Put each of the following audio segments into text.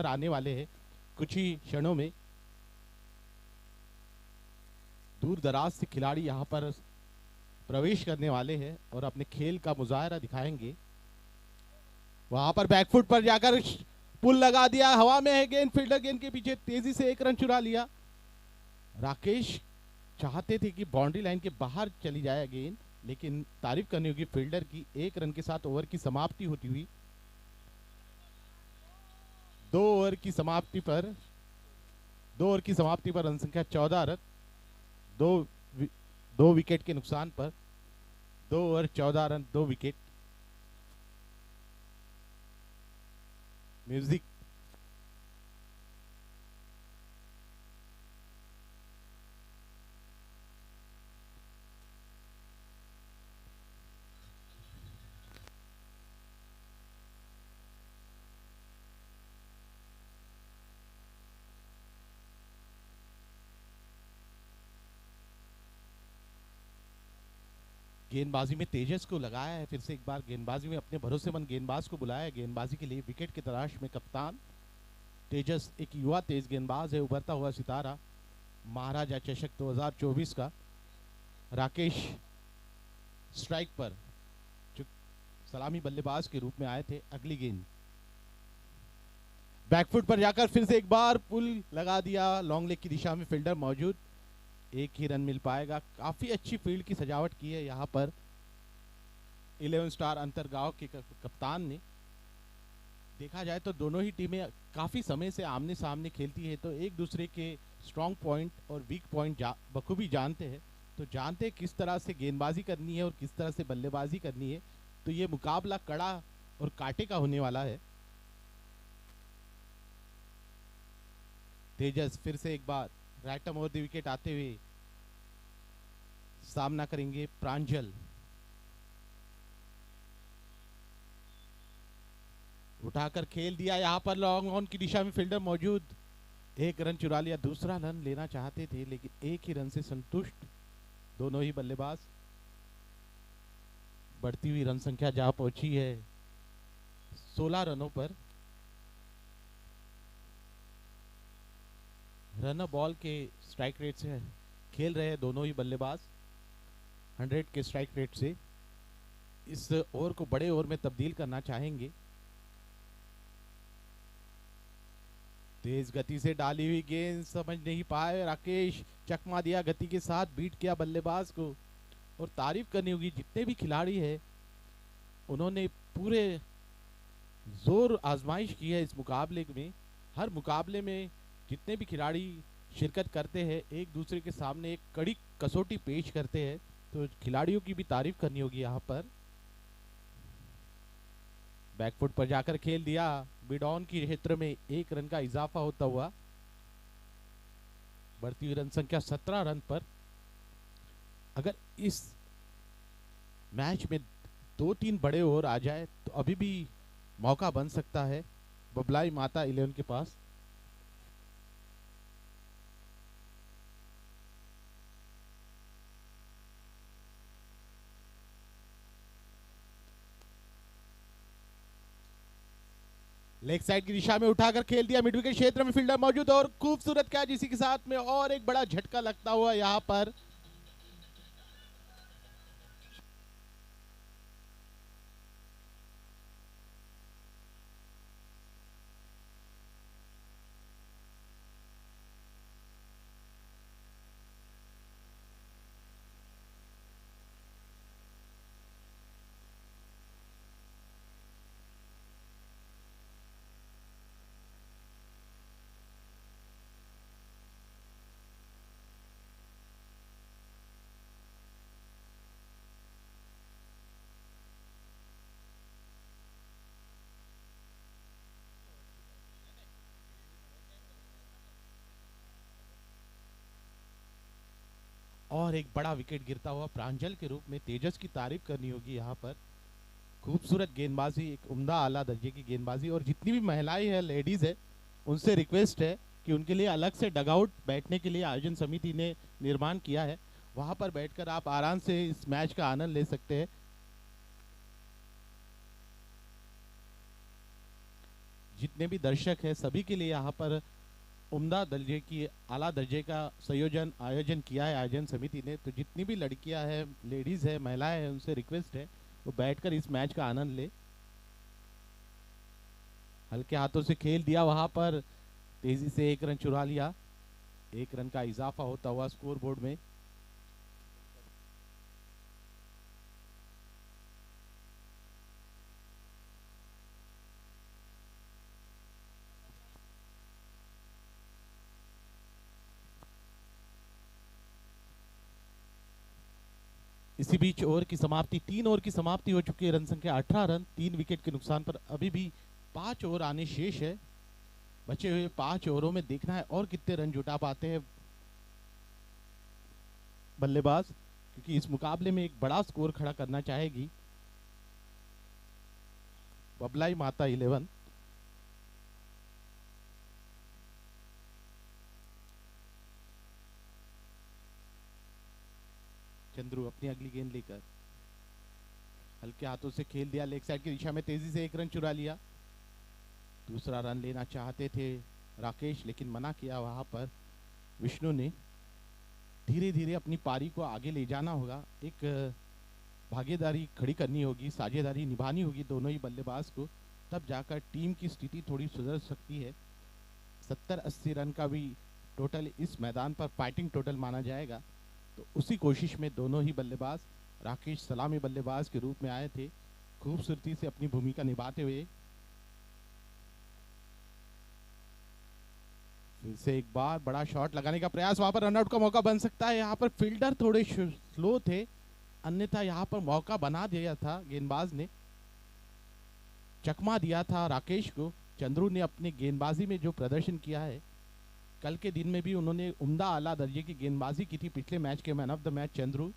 आने वाले हैं कुछ ही क्षणों में। दूर दराज से खिलाड़ी यहाँ पर प्रवेश करने वाले हैं और अपने खेल का मुजाहरा दिखाएंगे। वहां पर बैकफुट पर जाकर पुल लगा दिया, हवा में है गेंद, फील्डर गेंद के पीछे तेजी से एक रन चुरा लिया। राकेश चाहते थे कि बाउंड्री लाइन के बाहर चली जाए गेंद, लेकिन तारीफ करनी होगी फील्डर की, एक रन के साथ ओवर की समाप्ति होती हुई। 2 ओवर की समाप्ति पर 2 ओवर की समाप्ति पर रन संख्या 14 रन, दो विकेट के नुकसान पर 2 ओवर 14 रन 2 विकेट। म्यूजिक गेंदबाजी में तेजस को लगाया है, फिर से एक बार गेंदबाजी में अपने भरोसेमंद गेंदबाज को बुलाया है गेंदबाजी के लिए। विकेट की तलाश में कप्तान तेजस, एक युवा तेज गेंदबाज है, उभरता हुआ सितारा महाराजा चषक 2024 का। राकेश स्ट्राइक पर, जो सलामी बल्लेबाज के रूप में आए थे। अगली गेंद बैकफुट पर जाकर फिर से एक बार पुल लगा दिया, लॉन्ग लेग की दिशा में फील्डर मौजूद, एक ही रन मिल पाएगा। काफी अच्छी फील्ड की सजावट की है यहाँ पर 11 स्टार अंतरगांव के कप्तान ने। देखा जाए तो दोनों ही टीमें काफी समय से आमने सामने खेलती है, तो एक दूसरे के स्ट्रॉन्ग पॉइंट और वीक पॉइंट बखूबी जानते हैं, तो जानते किस तरह से गेंदबाजी करनी है और किस तरह से बल्लेबाजी करनी है। तो ये मुकाबला कड़ा और कांटे का होने वाला है। तेजस फिर से एक बार right arm over the wicket आते हुए सामना करेंगे प्रांजल। उठाकर खेल दिया, यहां पर लॉन्ग ऑन की दिशा में फील्डर मौजूद, एक रन चुरा लिया। दूसरा रन लेना चाहते थे लेकिन एक ही रन से संतुष्ट दोनों ही बल्लेबाज। बढ़ती हुई रन संख्या जहां पहुंची है 16 रनों पर। रन बॉल के स्ट्राइक रेट से खेल रहे हैं दोनों ही बल्लेबाज, 100 के स्ट्राइक रेट से इस ओवर को बड़े ओवर में तब्दील करना चाहेंगे। तेज गति से डाली हुई गेंद समझ नहीं पाए राकेश, चकमा दिया गति के साथ, बीट किया बल्लेबाज को। और तारीफ करनी होगी जितने भी खिलाड़ी हैं, उन्होंने पूरे जोर आजमाइश की है इस मुकाबले में। हर मुकाबले में जितने भी खिलाड़ी शिरकत करते हैं एक दूसरे के सामने एक कड़ी कसौटी पेश करते हैं, तो खिलाड़ियों की भी तारीफ करनी होगी यहाँ पर। बैकफुट पर जाकर खेल दिया, मिड ऑन की क्षेत्र में एक रन का इजाफा होता हुआ। बढ़ती हुई रन संख्या 17 रन पर। अगर इस मैच में 2-3 बड़े ओवर आ जाए तो अभी भी मौका बन सकता है बबलाई माता 11 के पास। लेग साइड की दिशा में उठाकर खेल दिया, मिड विकेट क्षेत्र में फील्डर मौजूद और खूबसूरत कैच, इसी के साथ में और एक बड़ा झटका लगता हुआ यहां पर। और एक बड़ा विकेट गिरता हुआ प्रांजल के रूप में। तेजस की तारीफ करनी होगी यहाँ पर, खूबसूरत गेंदबाजी, एक उम्दा आला दर्जे की गेंदबाजी। और जितनी भी महिलाएं हैं, लेडीज है, उनसे रिक्वेस्ट है कि उनके लिए अलग से डगआउट बैठने के लिए आयोजन समिति ने निर्माण किया है, वहां पर बैठकर आप आराम से इस मैच का आनंद ले सकते हैं। जितने भी दर्शक हैं सभी के लिए यहाँ पर उम्दा दर्जे की आला दर्जे का आयोजन किया है आयोजन समिति ने। तो जितनी भी लड़कियां हैं, लेडीज़ है, महिलाएं हैं, उनसे रिक्वेस्ट है वो बैठकर इस मैच का आनंद ले। हल्के हाथों से खेल दिया वहां पर, तेजी से एक रन चुरा लिया। एक रन का इजाफा होता हुआ स्कोर बोर्ड में। इसी बीच ओवर की समाप्ति, 3 ओवर की समाप्ति हो चुकी है। रन संख्या 18 रन, 3 विकेट के नुकसान पर अभी भी 5 ओवर आने शेष है। बचे हुए 5 ओवरों में देखना है और कितने रन जुटा पाते हैं बल्लेबाज, क्योंकि इस मुकाबले में एक बड़ा स्कोर खड़ा करना चाहेगी बबलाई माता 11। चंद्रू अपनी अगली गेंद लेकर हल्के हाथों से खेल दिया, लेग साइड की दिशा में तेजी से एक रन चुरा लिया। दूसरा रन लेना चाहते थे राकेश, लेकिन मना किया वहां पर विष्णु ने। धीरे धीरे अपनी पारी को आगे ले जाना होगा, एक भागीदारी खड़ी करनी होगी, साझेदारी निभानी होगी दोनों ही बल्लेबाज को, तब जाकर टीम की स्थिति थोड़ी सुधर सकती है। 70-80 रन का भी टोटल इस मैदान पर फाइटिंग टोटल माना जाएगा। तो उसी कोशिश में दोनों ही बल्लेबाज, राकेश सलामी बल्लेबाज के रूप में आए थे, खूबसूरती से अपनी भूमिका निभाते हुए। फिर से एक बार बड़ा शॉट लगाने का प्रयास, वहां पर रनआउट का मौका बन सकता है। यहाँ पर फील्डर थोड़े स्लो थे, अन्यथा यहाँ पर मौका बना दिया था गेंदबाज ने, चकमा दिया था राकेश को। चंद्रू ने अपने गेंदबाजी में जो प्रदर्शन किया है, कल के दिन में भी उन्होंने उम्दा आला दर्जे की गेंदबाजी की थी। पिछले मैच के man of the match Chandru.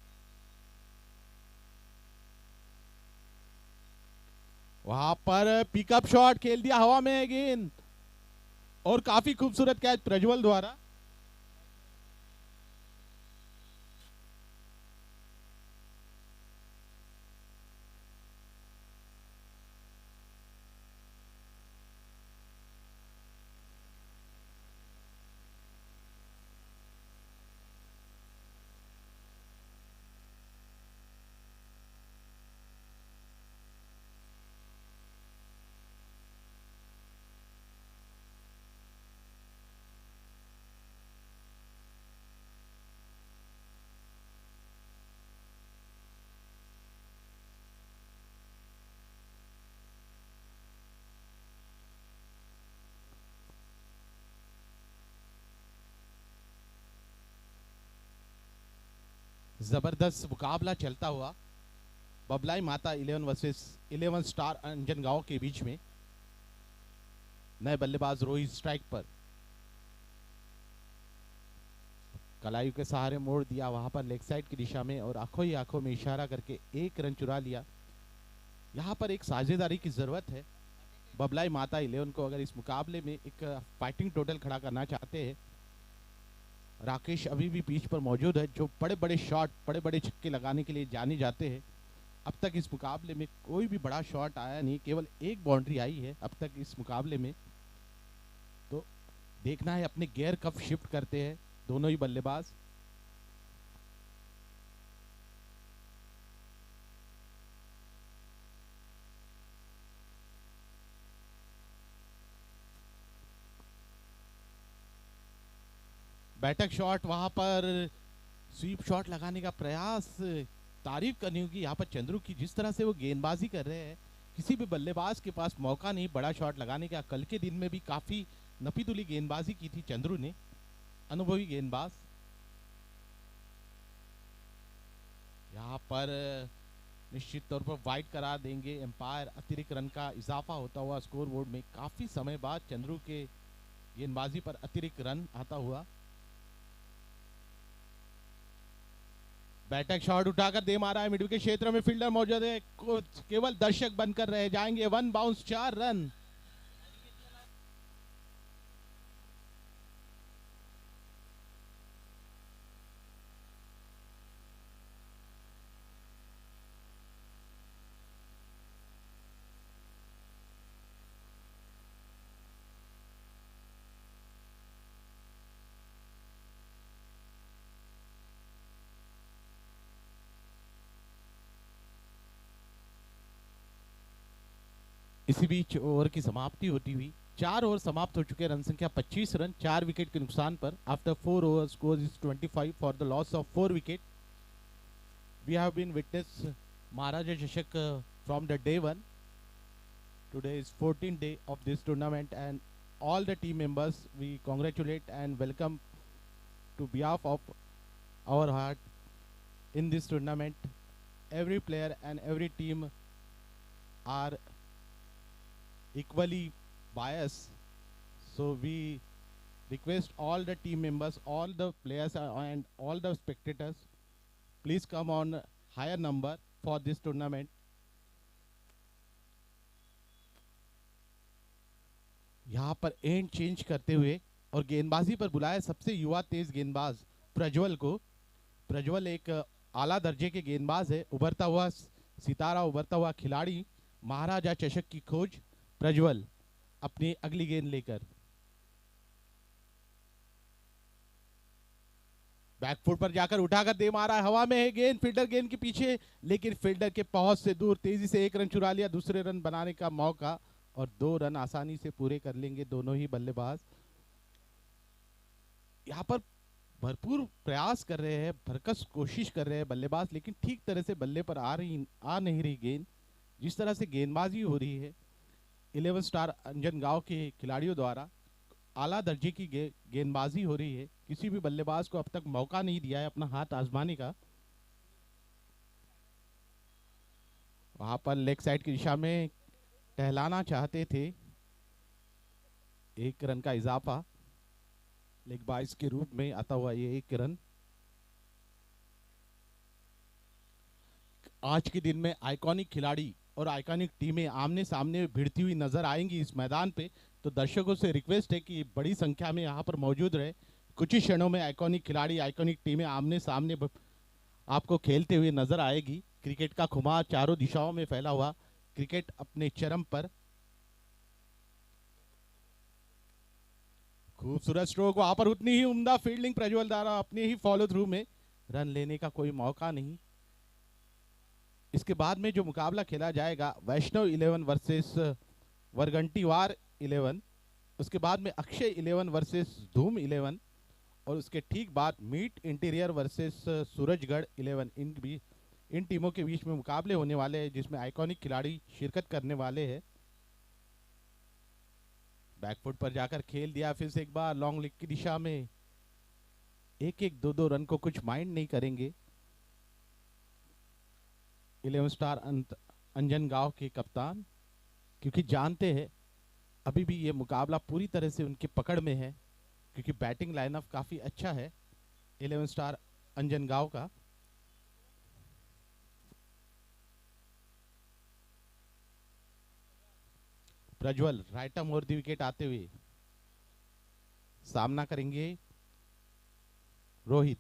वहां पर पिकअप शॉट खेल दिया हवा में गेंद, और काफी खूबसूरत कैच प्रज्वल द्वारा। जबरदस्त मुकाबला चलता हुआ बबलाई माता 11 वर्सेस 11 स्टार अंजनगांव के बीच में। नए बल्लेबाज रोहित स्ट्राइक पर, कलायु के सहारे मोड़ दिया वहां पर लेग साइड की दिशा में, और आंखों ही आंखों में इशारा करके एक रन चुरा लिया। यहां पर एक साझेदारी की जरूरत है बबलाई माता 11 को, अगर इस मुकाबले में एक फाइटिंग टोटल खड़ा करना चाहते हैं। राकेश अभी भी पिच पर मौजूद है, जो बड़े बड़े शॉट, बड़े बड़े छक्के लगाने के लिए जाने जाते हैं। अब तक इस मुकाबले में कोई भी बड़ा शॉट आया नहीं, केवल एक बाउंड्री आई है अब तक इस मुकाबले में। तो देखना है अपने गियर कब शिफ्ट करते हैं दोनों ही बल्लेबाज। बैठक शॉट, वहां पर स्वीप शॉट लगाने का प्रयास, तारीफ करनी होगी यहाँ पर चंद्रू की, जिस तरह से वो गेंदबाजी कर रहे हैं। किसी भी बल्लेबाज के पास मौका नहीं बड़ा शॉट लगाने का। कल के दिन में भी काफी नपीतुली गेंदबाजी की थी चंद्रू ने, अनुभवी गेंदबाज। यहाँ पर निश्चित तौर पर वाइड करा देंगे एम्पायर। अतिरिक्त रन का इजाफा होता हुआ स्कोर बोर्ड में, काफी समय बाद चंद्रू के गेंदबाजी पर अतिरिक्त रन आता हुआ। बैठक शॉट उठाकर दे मारा है मिडल के क्षेत्र में, फील्डर मौजूद है, केवल दर्शक बनकर रह जाएंगे। 1 बाउंस 4 रन। इसी बीच ओवर की समाप्ति होती हुई 4 ओवर समाप्त हो चुके, रन संख्या 25 रन 4 विकेट के नुकसान पर। After 4 over score is 25 for the loss of 4 wicket. We have been witness Maharaja Chashak from the day 1. Today is 14th day of this tournament, and all the team members we congratulate and welcome to behalf of our heart in this tournament. Every player and every team are equally biased, so we request all the team members, all the players and all the spectators, please come on higher number for this tournament. यहाँ पर and change करते हुए और गेंदबाजी पर बुलाया सबसे युवा तेज गेंदबाज प्रज्वल को। प्रज्वल एक आला दर्जे के गेंदबाज है, उभरता हुआ सितारा, उभरता हुआ खिलाड़ी, महाराजा चषक की खोज प्रज्वल अपनी अगली गेंद लेकर। बैकफुट पर जाकर उठाकर दे मारा है, हवा में है गेंद, फील्डर गेंद के पीछे, लेकिन फील्डर के पहुंच से दूर, तेजी से 1 रन चुरा लिया, दूसरे रन बनाने का मौका, और 2 रन आसानी से पूरे कर लेंगे दोनों ही बल्लेबाज। यहाँ पर भरपूर प्रयास कर रहे हैं, भरकस कोशिश कर रहे हैं बल्लेबाज, लेकिन ठीक तरह से बल्ले पर आ नहीं रही गेंद। जिस तरह से गेंदबाजी हो रही है 11 स्टार अंजनगांव के खिलाड़ियों द्वारा, आला दर्जे की गेंदबाजी हो रही है, किसी भी बल्लेबाज को अब तक मौका नहीं दिया है अपना हाथ आजमाने का। वहां पर लेग साइड की दिशा में टहलाना चाहते थे, 1 रन का इजाफा लेग बाइस के रूप में आता हुआ ये 1 रन। आज के दिन में आइकॉनिक खिलाड़ी और आइकॉनिक टीमें आमने सामने भिड़ती हुई नजर आएंगी इस मैदान पे, तो दर्शकों से रिक्वेस्ट है कि बड़ी संख्या में यहाँ पर मौजूद रहे। कुछ ही क्षणों में आइकॉनिक खिलाड़ी, आइकॉनिक टीमें आमने सामने आपको खेलते हुए नजर आएगी। क्रिकेट का खुमार चारों दिशाओं में फैला हुआ, क्रिकेट अपने चरम पर। खूबसूरत स्ट्रोक, वहां पर उतनी ही उम्दा फील्डिंग प्रज्वल द्वारा, अपने ही फॉलो थ्रू में रन लेने का कोई मौका नहीं। इसके बाद में जो मुकाबला खेला जाएगा वैष्णव 11 वर्सेस वरगंटीवार 11, उसके बाद में अक्षय 11 वर्सेस धूम 11, और उसके ठीक बाद मीट इंटीरियर वर्सेस सूरजगढ़ 11। इन टीमों के बीच में मुकाबले होने वाले हैं, जिसमें आइकॉनिक खिलाड़ी शिरकत करने वाले हैं। बैकफुट पर जाकर खेल दिया फिर से एक बार लॉन्ग लेग की दिशा में, 1-1 2-2 रन को कुछ माइंड नहीं करेंगे 11 स्टार अंजनगांव के कप्तान, क्योंकि जानते हैं अभी भी ये मुकाबला पूरी तरह से उनकी पकड़ में है, क्योंकि बैटिंग लाइनअप काफी अच्छा है 11 स्टार अंजनगांव का। Prajwal right arm over the wicket आते हुए सामना करेंगे रोहित।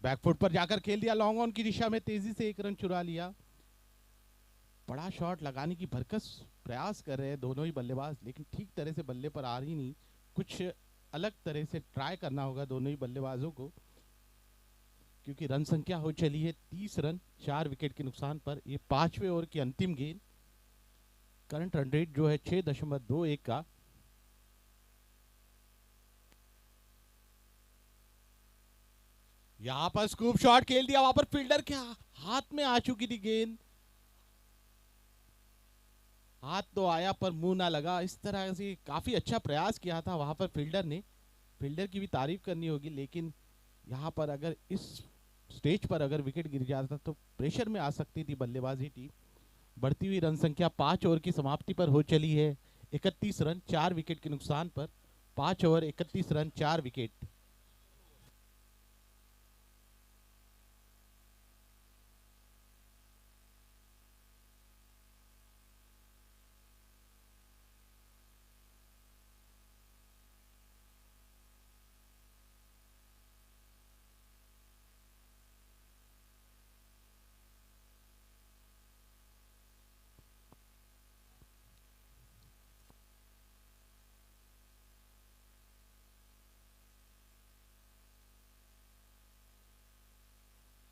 बैकफुट पर जाकर खेल दिया लॉन्ग ऑन की दिशा में, तेजी से 1 रन चुरा लिया। बड़ा शॉट लगाने की भरकस प्रयास कर रहे हैं दोनों ही बल्लेबाज, लेकिन ठीक तरह से बल्ले पर आ रही नहीं। कुछ अलग तरह से ट्राई करना होगा दोनों ही बल्लेबाजों को, क्योंकि रन संख्या हो चली है 30 रन 4 विकेट के नुकसान पर। ये 5वें ओवर की अंतिम गेंद, करंट रन रेट जो है 6.21 का। यहां पर स्कूप शॉट खेल दिया, वहां पर फील्डर के हाथ में आ चुकी थी गेंद, हाथ तो आया पर मुंह ना लगा। इस तरह से काफी अच्छा प्रयास किया था वहां पर फील्डर ने, फील्डर की भी तारीफ करनी होगी। लेकिन यहाँ पर अगर इस स्टेज पर अगर विकेट गिर जाता तो प्रेशर में आ सकती थी बल्लेबाजी टीम। बढ़ती हुई रन संख्या 5 ओवर की समाप्ति पर हो चली है 31 रन 4 विकेट के नुकसान पर। 5 ओवर 31 रन 4 विकेट।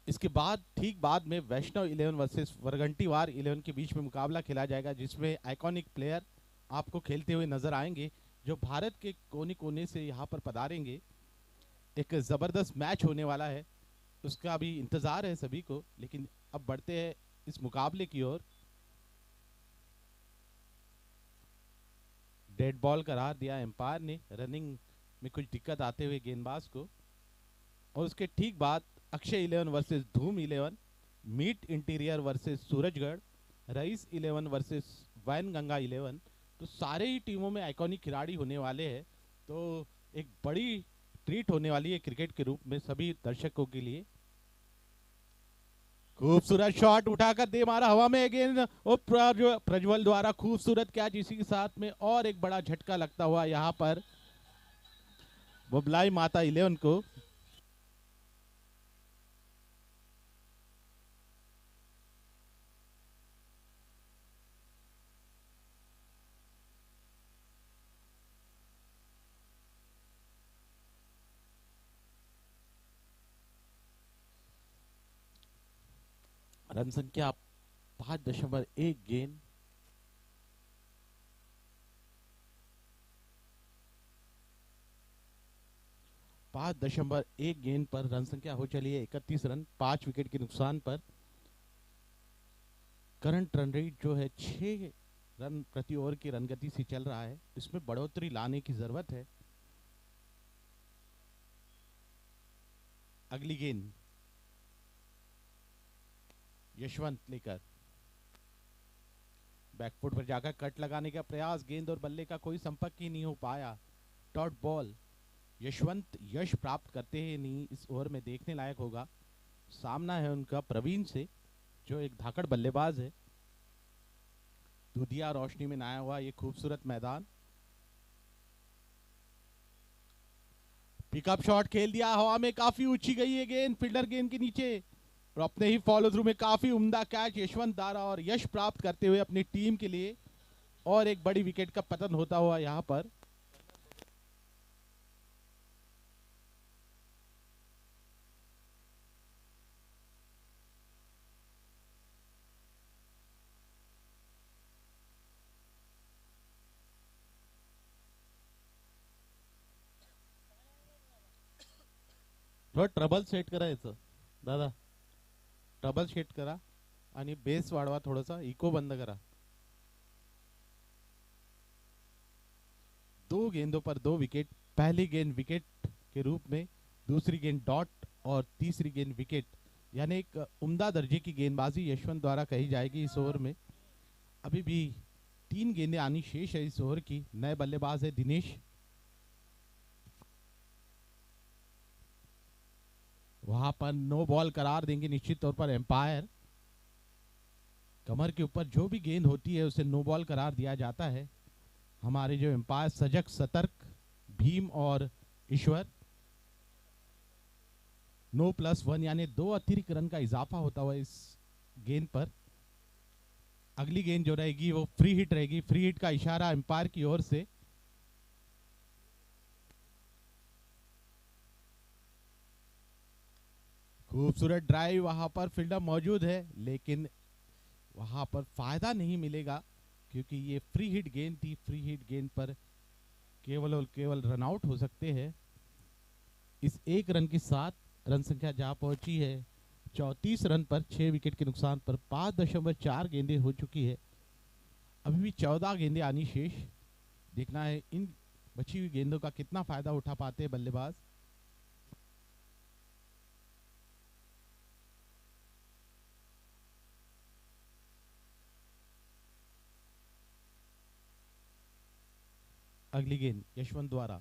इसके बाद ठीक बाद में वैष्णव 11 वर्सेस वरगंटीवार 11 के बीच में मुकाबला खेला जाएगा, जिसमें आइकॉनिक प्लेयर आपको खेलते हुए नजर आएंगे जो भारत के कोने कोने से यहाँ पर पधारेंगे। एक ज़बरदस्त मैच होने वाला है, उसका भी इंतज़ार है सभी को। लेकिन अब बढ़ते हैं इस मुकाबले की ओर। डेड बॉल करार दिया एम्पायर ने, रनिंग में कुछ दिक्कत आते हुए गेंदबाज को। और उसके ठीक बाद अक्षय 11 वर्सेस धूम 11, meet interior versus Surajgarh, rice 11 versus Wainganga 11। तो सारे ही टीमों में आइकॉनिक खिलाड़ी होने वाले हैं, तो एक बड़ी ट्रीट होने वाली है क्रिकेट के रूप में सभी दर्शकों के लिए। खूबसूरत शॉट उठाकर दे मारा हवा में अगेन और प्रज्वल द्वारा खूबसूरत कैच, इसी के साथ में और एक बड़ा झटका लगता हुआ यहाँ पर बुबलाई माता 11 को। रन संख्या 5.1 गेंद। पांच दशमलव एक गेंद पर रन संख्या हो चली है 31 रन, 5 विकेट के नुकसान पर। करंट रन रेट जो है 6 रन प्रति ओवर की रन गति से चल रहा है, इसमें बढ़ोतरी लाने की जरूरत है। अगली गेंद यशवंत लेकर बैकफुट पर जाकर कट लगाने का प्रयास, गेंद और बल्ले का कोई संपर्क ही नहीं हो पाया। Dot ball. यशवंत यश प्राप्त करते हैं नहीं इस ओवर में, देखने लायक होगा। सामना है उनका प्रवीण से, जो एक धाकड़ बल्लेबाज है। दुधिया रोशनी में नया हुआ ये खूबसूरत मैदान। पिकअप शॉट खेल दिया हवा में, काफी ऊंची गई है गेंद फील्डर गेंद के नीचे, और अपने ही फॉलो थ्रू में काफी उम्दा कैच यशवंत दारा, और यश प्राप्त करते हुए अपनी टीम के लिए और एक बड़ी विकेट का पतन होता हुआ यहां पर। थोडं ट्रबल सेट करायचं दादा, ट्रबल सेट करा आणि बेस वाढवा, थोडासा इको बंद करा। दो गेंदों पर दो विकेट, पहली गेंद विकेट के रूप में, दूसरी गेंद डॉट और तीसरी गेंद विकेट, यानी एक उम्दा दर्जे की गेंदबाजी यशवंत द्वारा कही जाएगी इस ओवर में। अभी भी 3 गेंदें आनी शेष है इस ओवर की। नए बल्लेबाज है दिनेश, वहां पर नो बॉल करार देंगे निश्चित तौर पर एम्पायर। कमर के ऊपर जो भी गेंद होती है उसे नो बॉल करार दिया जाता है। हमारे जो एम्पायर सजग सतर्क भीम और ईश्वर। नो +1 यानी 2 अतिरिक्त रन का इजाफा होता हुआ इस गेंद पर। अगली गेंद जो रहेगी वो फ्री हिट रहेगी, फ्री हिट का इशारा एम्पायर की ओर से। खूबसूरत ड्राइव, वहां पर फील्डर मौजूद है लेकिन वहां पर फायदा नहीं मिलेगा, क्योंकि ये फ्री हिट गेंद थी। फ्री हिट गेंद पर केवल और केवल रन आउट हो सकते हैं। इस एक रन के साथ रन संख्या जहां पहुंची है 34 रन पर 6 विकेट के नुकसान पर। 5.4 गेंदें हो चुकी है, अभी भी 14 गेंदें आनी शेष। देखना है इन बची हुई गेंदों का कितना फायदा उठा पाते हैं बल्लेबाज। अगली गेंद यशवंत द्वारा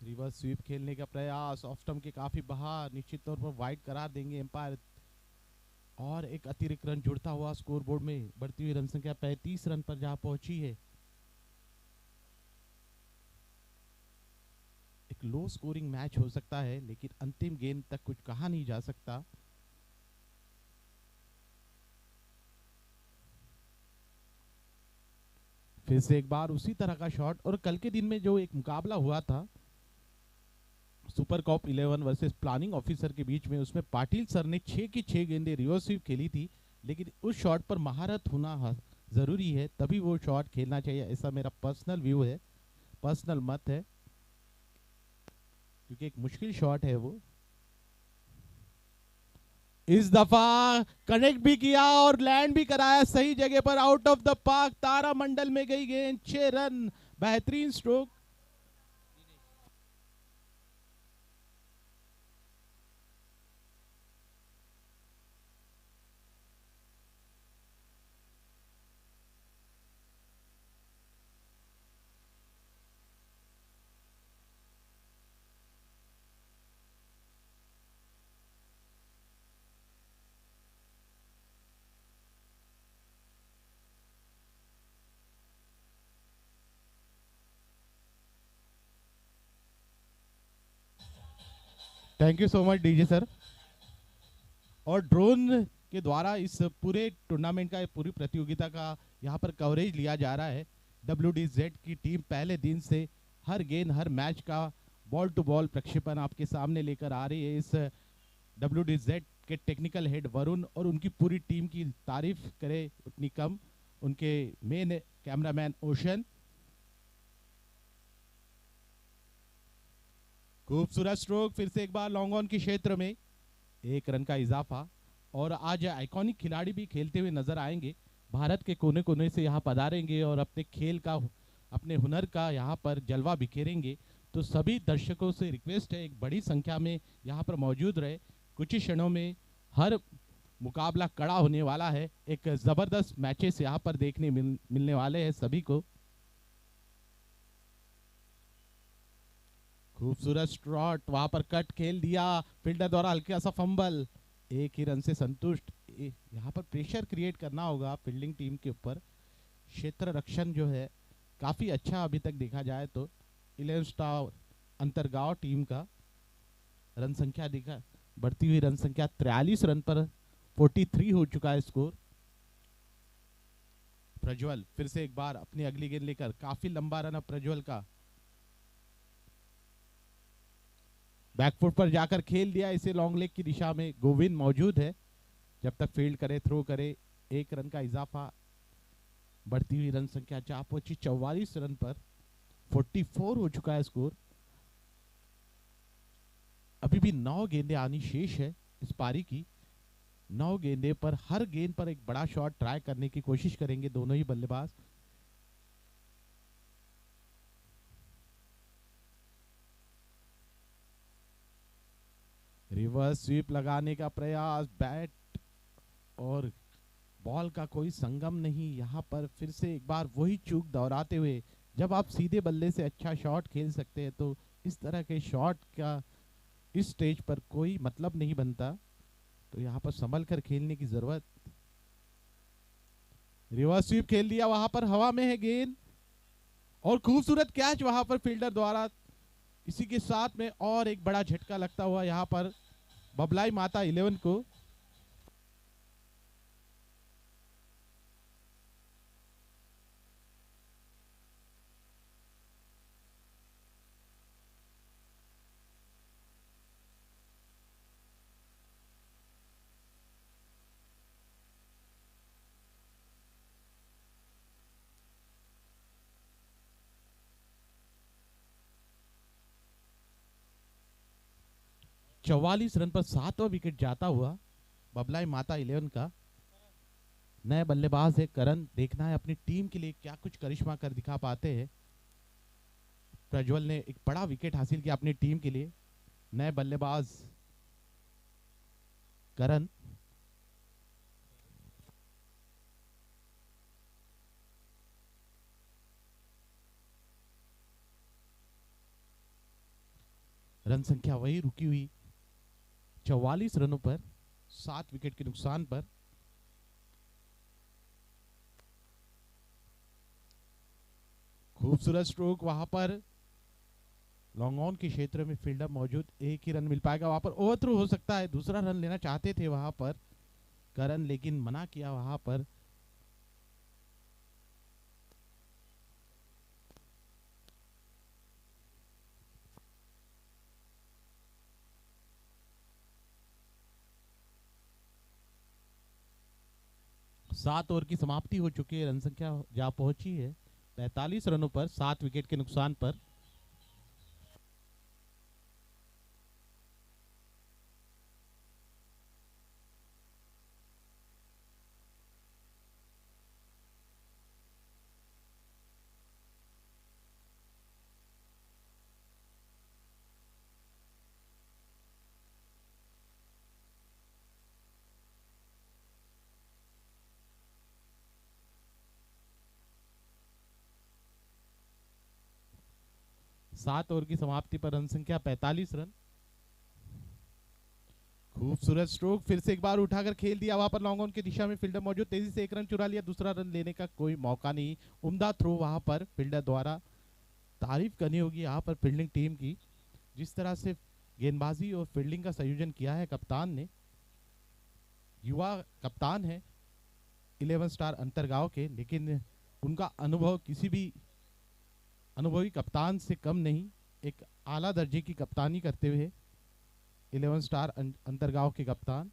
रिवर्स स्वीप खेलने का प्रयास, ऑफ स्टंप के काफी बाहर, निश्चित तौर पर वाइड करार देंगे एम्पायर। और एक अतिरिक्त रन जुड़ता हुआ स्कोरबोर्ड में, बढ़ती हुई रन संख्या 35 रन पर जहां पहुंची है। एक लो स्कोरिंग मैच हो सकता है, लेकिन अंतिम गेंद तक कुछ कहा नहीं जा सकता। फिर से एक बार उसी तरह का शॉट, और कल के दिन में जो एक मुकाबला हुआ था super cop 11 versus planning officer के बीच में, उसमें पाटिल सर ने 6 की 6 गेंदें रिवर्स स्वीप खेली थी, लेकिन उस शॉट पर महारत होना ज़रूरी है, तभी वो शॉट खेलना चाहिए, ऐसा मेरा पर्सनल व्यू है, पर्सनल मत है, क्योंकि एक मुश्किल शॉट है वो। इस दफा कनेक्ट भी किया और लैंड भी कराया सही जगह पर, आउट ऑफ द पार्क, तारामंडल में गई गेंद, 6 रन, बेहतरीन stroke. Thank you so much DJ sir. और ड्रोन के द्वारा इस पूरे टूर्नामेंट का, पूरी प्रतियोगिता का यहाँ पर कवरेज लिया जा रहा है। WDZ की टीम पहले दिन से हर गेंद, हर मैच का बॉल टू बॉल प्रक्षेपण आपके सामने लेकर आ रही है। इस WDZ के टेक्निकल हेड वरुण और उनकी पूरी टीम की तारीफ करे उतनी कम, उनके मेन कैमरामैन ओशन। खूबसूरत स्ट्रोक, फिर से एक बार लॉन्ग ऑन के क्षेत्र में 1 रन का इजाफा। और आज आइकॉनिक खिलाड़ी भी खेलते हुए नजर आएंगे, भारत के कोने कोने से यहाँ पधारेंगे और अपने खेल का, अपने हुनर का यहाँ पर जलवा बिखेरेंगे। तो सभी दर्शकों से रिक्वेस्ट है, एक बड़ी संख्या में यहाँ पर मौजूद रहे। कुछ ही क्षणों में हर मुकाबला कड़ा होने वाला है, एक ज़बरदस्त मैचेस यहाँ पर देखने मिलने वाले हैं सभी को। खूबसूरत शॉट, वहां पर कट खेल दिया, फील्डर द्वारा हल्का सा फंबल, 1 ही रन से संतुष्ट। यहाँ पर प्रेशर क्रिएट करना होगा फील्डिंग टीम के ऊपर। क्षेत्र रक्षण जो है काफ़ी अच्छा अभी तक देखा जाए तो 11 स्टार अंतरगांव टीम का रन संख्या देखा, बढ़ती हुई रन संख्या 43 रन पर 43 हो चुका है स्कोर। प्रज्वल फिर से एक बार अपनी अगली गेंद लेकर, काफी लंबा रन अब प्रज्वल का, बैकफुट पर जाकर खेल दिया इसे लॉन्ग लेग की दिशा में। गोविंद मौजूद है, जब तक फील्ड करे, थ्रो करे। 1 रन का इजाफा, बढ़ती हुई रन संख्या 44 रन पर 44 हो चुका है स्कोर। अभी भी 9 गेंदें आनी शेष है इस पारी की। 9 गेंदे पर हर गेंद पर एक बड़ा शॉट ट्राई करने की कोशिश करेंगे दोनों ही बल्लेबाज। रिवर्स स्वीप लगाने का प्रयास, बैट और बॉल का कोई संगम नहीं। यहाँ पर फिर से एक बार वही चूक दोहराते हुए, जब आप सीधे बल्ले से अच्छा शॉट खेल सकते हैं तो इस तरह के शॉट का इस स्टेज पर कोई मतलब नहीं बनता, तो यहाँ पर संभल कर खेलने की जरूरत। रिवर्स स्वीप खेल दिया, वहां पर हवा में है गेंद और खूबसूरत कैच वहां पर फील्डर द्वारा। इसी के साथ में और एक बड़ा झटका लगता हुआ यहाँ पर बबलाई माता 11 को। चौवालीस रन पर 7वां विकेट जाता हुआ बबलाई माता 11 का। नए बल्लेबाज है करण, देखना है अपनी टीम के लिए क्या कुछ करिश्मा कर दिखा पाते हैं। प्रज्वल ने एक बड़ा विकेट हासिल किया अपनी टीम के लिए। नए बल्लेबाज करण, रन संख्या वही रुकी हुई 44 रनों पर, 7 विकेट के नुकसान पर। खूबसूरत स्ट्रोक, वहां पर लॉन्ग ऑन के क्षेत्र में फील्डर मौजूद, 1 ही रन मिल पाएगा। वहां पर ओवरथ्रो हो सकता है, दूसरा रन लेना चाहते थे वहां पर करण, लेकिन मना किया वहां पर। 7 ओवर की समाप्ति हो चुकी है, रन संख्या जा पहुंची है 45 रनों पर 7 विकेट के नुकसान पर। सात ओवर की समाप्ति पर रन संख्या 45 रन। खूबसूरत स्ट्रोक, फिर से एक बार उठाकर खेल दिया, वहां पर लॉन्ग ऑन की दिशा में फील्डर मौजूद, तेजी से एक रन चुरा लिया, दूसरा रन लेने का कोई मौका नहीं। उम्दा थ्रो वहां पर फील्डर द्वारा। तारीफ करनी होगी यहाँ पर फील्डिंग टीम की, जिस तरह से गेंदबाजी और फील्डिंग का संयोजन किया है कप्तान ने। युवा कप्तान है 11 स्टार अंतरगांव के, लेकिन उनका अनुभव किसी भी अनुभवी कप्तान से कम नहीं। एक आला दर्जे की कप्तानी करते हुए 11 स्टार अंतरगांव के कप्तान।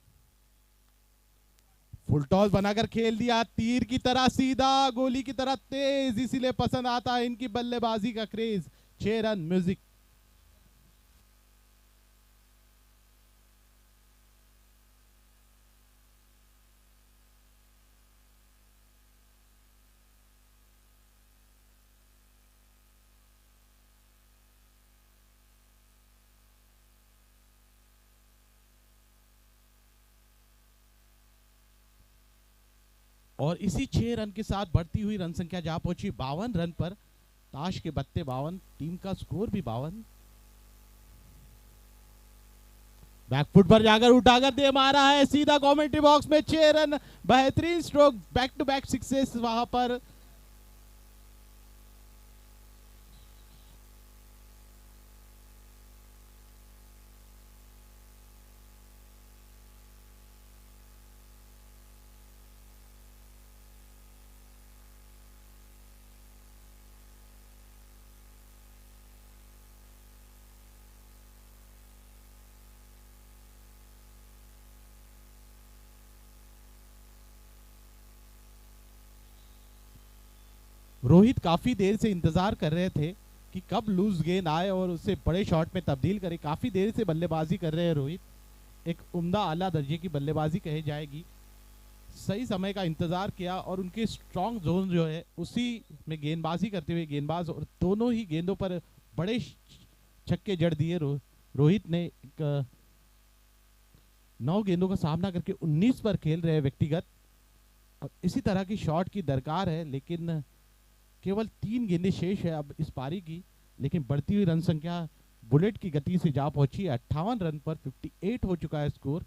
फुल टॉस बनाकर खेल दिया, तीर की तरह सीधा, गोली की तरह तेज, इसीलिए पसंद आता है इनकी बल्लेबाजी का क्रेज। 6 run music. और इसी 6 रन के साथ बढ़ती हुई रन संख्या जा पहुंची 52 रन पर। ताश के बत्ते 52, टीम का स्कोर भी 52। बैकफुट पर जाकर उठाकर दे मारा है सीधा कमेंट्री बॉक्स में। 6 रन, बेहतरीन stroke, back to back sixes वहां पर। रोहित काफी देर से इंतजार कर रहे थे कि कब लूज गेंद आए और उसे बड़े शॉट में तब्दील करे। काफी देर से बल्लेबाजी कर रहे हैं रोहित। एक उम्दा आला दर्जे की बल्लेबाजी कही जाएगी। सही समय का इंतजार किया और उनके स्ट्रॉन्ग जोन जो है उसी में गेंदबाजी करते हुए गेंदबाज और दोनों ही गेंदों पर बड़े छक्के जड़ दिए रोहित ने। 9 गेंदों का सामना करके 19 पर खेल रहे व्यक्तिगत, और इसी तरह की शॉट की दरकार है, लेकिन केवल 3 गेंदें शेष है अब इस पारी की। लेकिन बढ़ती हुई रन संख्या बुलेट की गति से जा पहुंची है 58 रन पर। 58 हो चुका है स्कोर।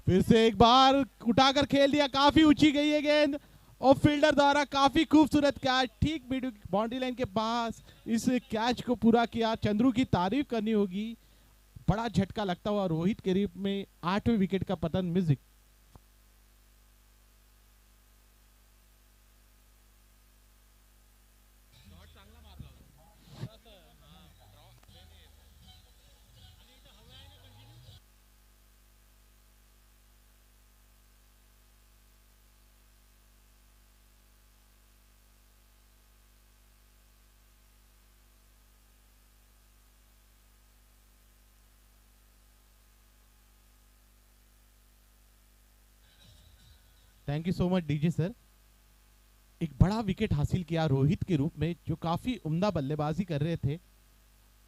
फिर से एक बार उठाकर खेल दिया, काफी ऊंची गई है गेंद और फील्डर द्वारा काफी खूबसूरत कैच, ठीक मिड बाउंड्री लाइन के पास इस कैच को पूरा किया। चंद्रू की तारीफ करनी होगी, बड़ा झटका लगता हुआ रोहित के रूप में 8वें विकेट का पतन। Music. Thank you so much DJ sir. एक बड़ा विकेट हासिल किया रोहित के रूप में, जो काफी उम्दा बल्लेबाजी कर रहे थे।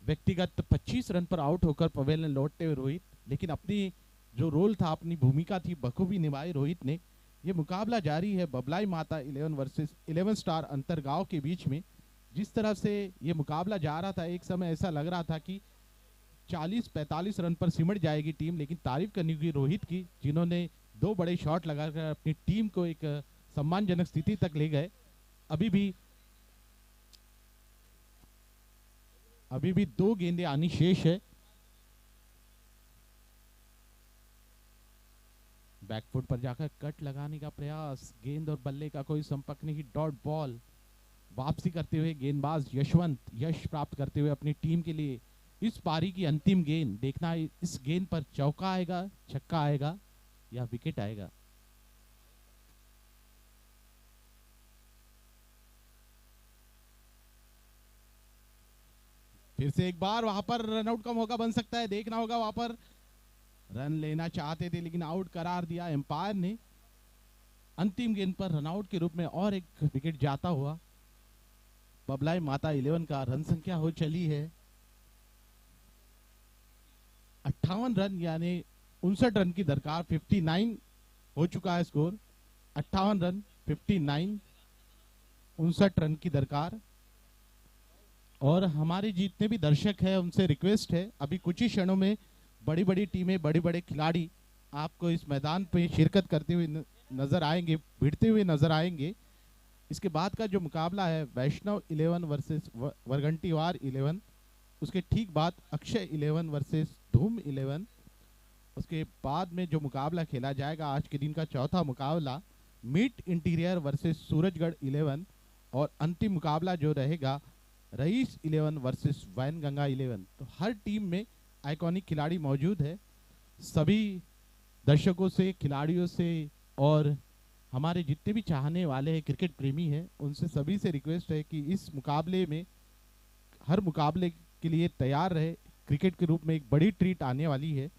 व्यक्तिगत 25 रन पर आउट होकर पवेलियन लौटते हुए रोहित, लेकिन अपनी जो रोल था, अपनी भूमिका थी, बखूबी निभाई रोहित ने। ये मुकाबला जारी है बबलाई माता 11 वर्सेस 11 स्टार अंतरगांव के बीच में। जिस तरह से ये मुकाबला जा रहा था, एक समय ऐसा लग रहा था कि 40-45 रन पर सिमट जाएगी टीम, लेकिन तारीफ करनी होगी रोहित की, जिन्होंने 2 बड़े शॉट लगाकर अपनी टीम को एक सम्मानजनक स्थिति तक ले गए। अभी भी 2 गेंदें आनी शेष है। बैकफुट पर जाकर कट लगाने का प्रयास, गेंद और बल्ले का कोई संपर्क नहीं, डॉट बॉल। वापसी करते हुए गेंदबाज यशवंत यश प्राप्त करते हुए अपनी टीम के लिए इस पारी की अंतिम गेंद देखना, इस गेंद पर चौका आएगा, छक्का आएगा या विकेट आएगा। फिर से एक बार वहां पर रनआउट का मौका बन सकता है, देखना होगा। वहां पर रन लेना चाहते थे लेकिन आउट करार दिया एम्पायर ने। अंतिम गेंद पर रनआउट के रूप में और एक विकेट जाता हुआ बबलाई माता 11 का रन संख्या हो चली है 58 रन, यानी 59 रन की दरकार। 59 हो चुका है स्कोर। 58 रन 59, 59 रन की दरकार। और हमारे जितने भी दर्शक हैं उनसे रिक्वेस्ट है, अभी कुछ ही क्षणों में बड़ी बड़ी टीमें, बड़े बड़े खिलाड़ी आपको इस मैदान पे शिरकत करते हुए नजर आएंगे, भिड़ते हुए नजर आएंगे। इसके बाद का जो मुकाबला है वैष्णव 11 वर्सेस वरगंटीवार 11, उसके ठीक बाद अक्षय 11 वर्सेस धूम 11। उसके बाद में जो मुकाबला खेला जाएगा आज के दिन का चौथा मुकाबला मीट इंटीरियर वर्सेस सूरजगढ़ 11, और अंतिम मुकाबला जो रहेगा रईस 11 वर्सेस वैनगंगा 11। तो हर टीम में आइकॉनिक खिलाड़ी मौजूद है। सभी दर्शकों से, खिलाड़ियों से और हमारे जितने भी चाहने वाले हैं, क्रिकेट प्रेमी हैं, उनसे सभी से रिक्वेस्ट है कि इस मुकाबले में हर मुकाबले के लिए तैयार रहे। क्रिकेट के रूप में एक बड़ी ट्रीट आने वाली है।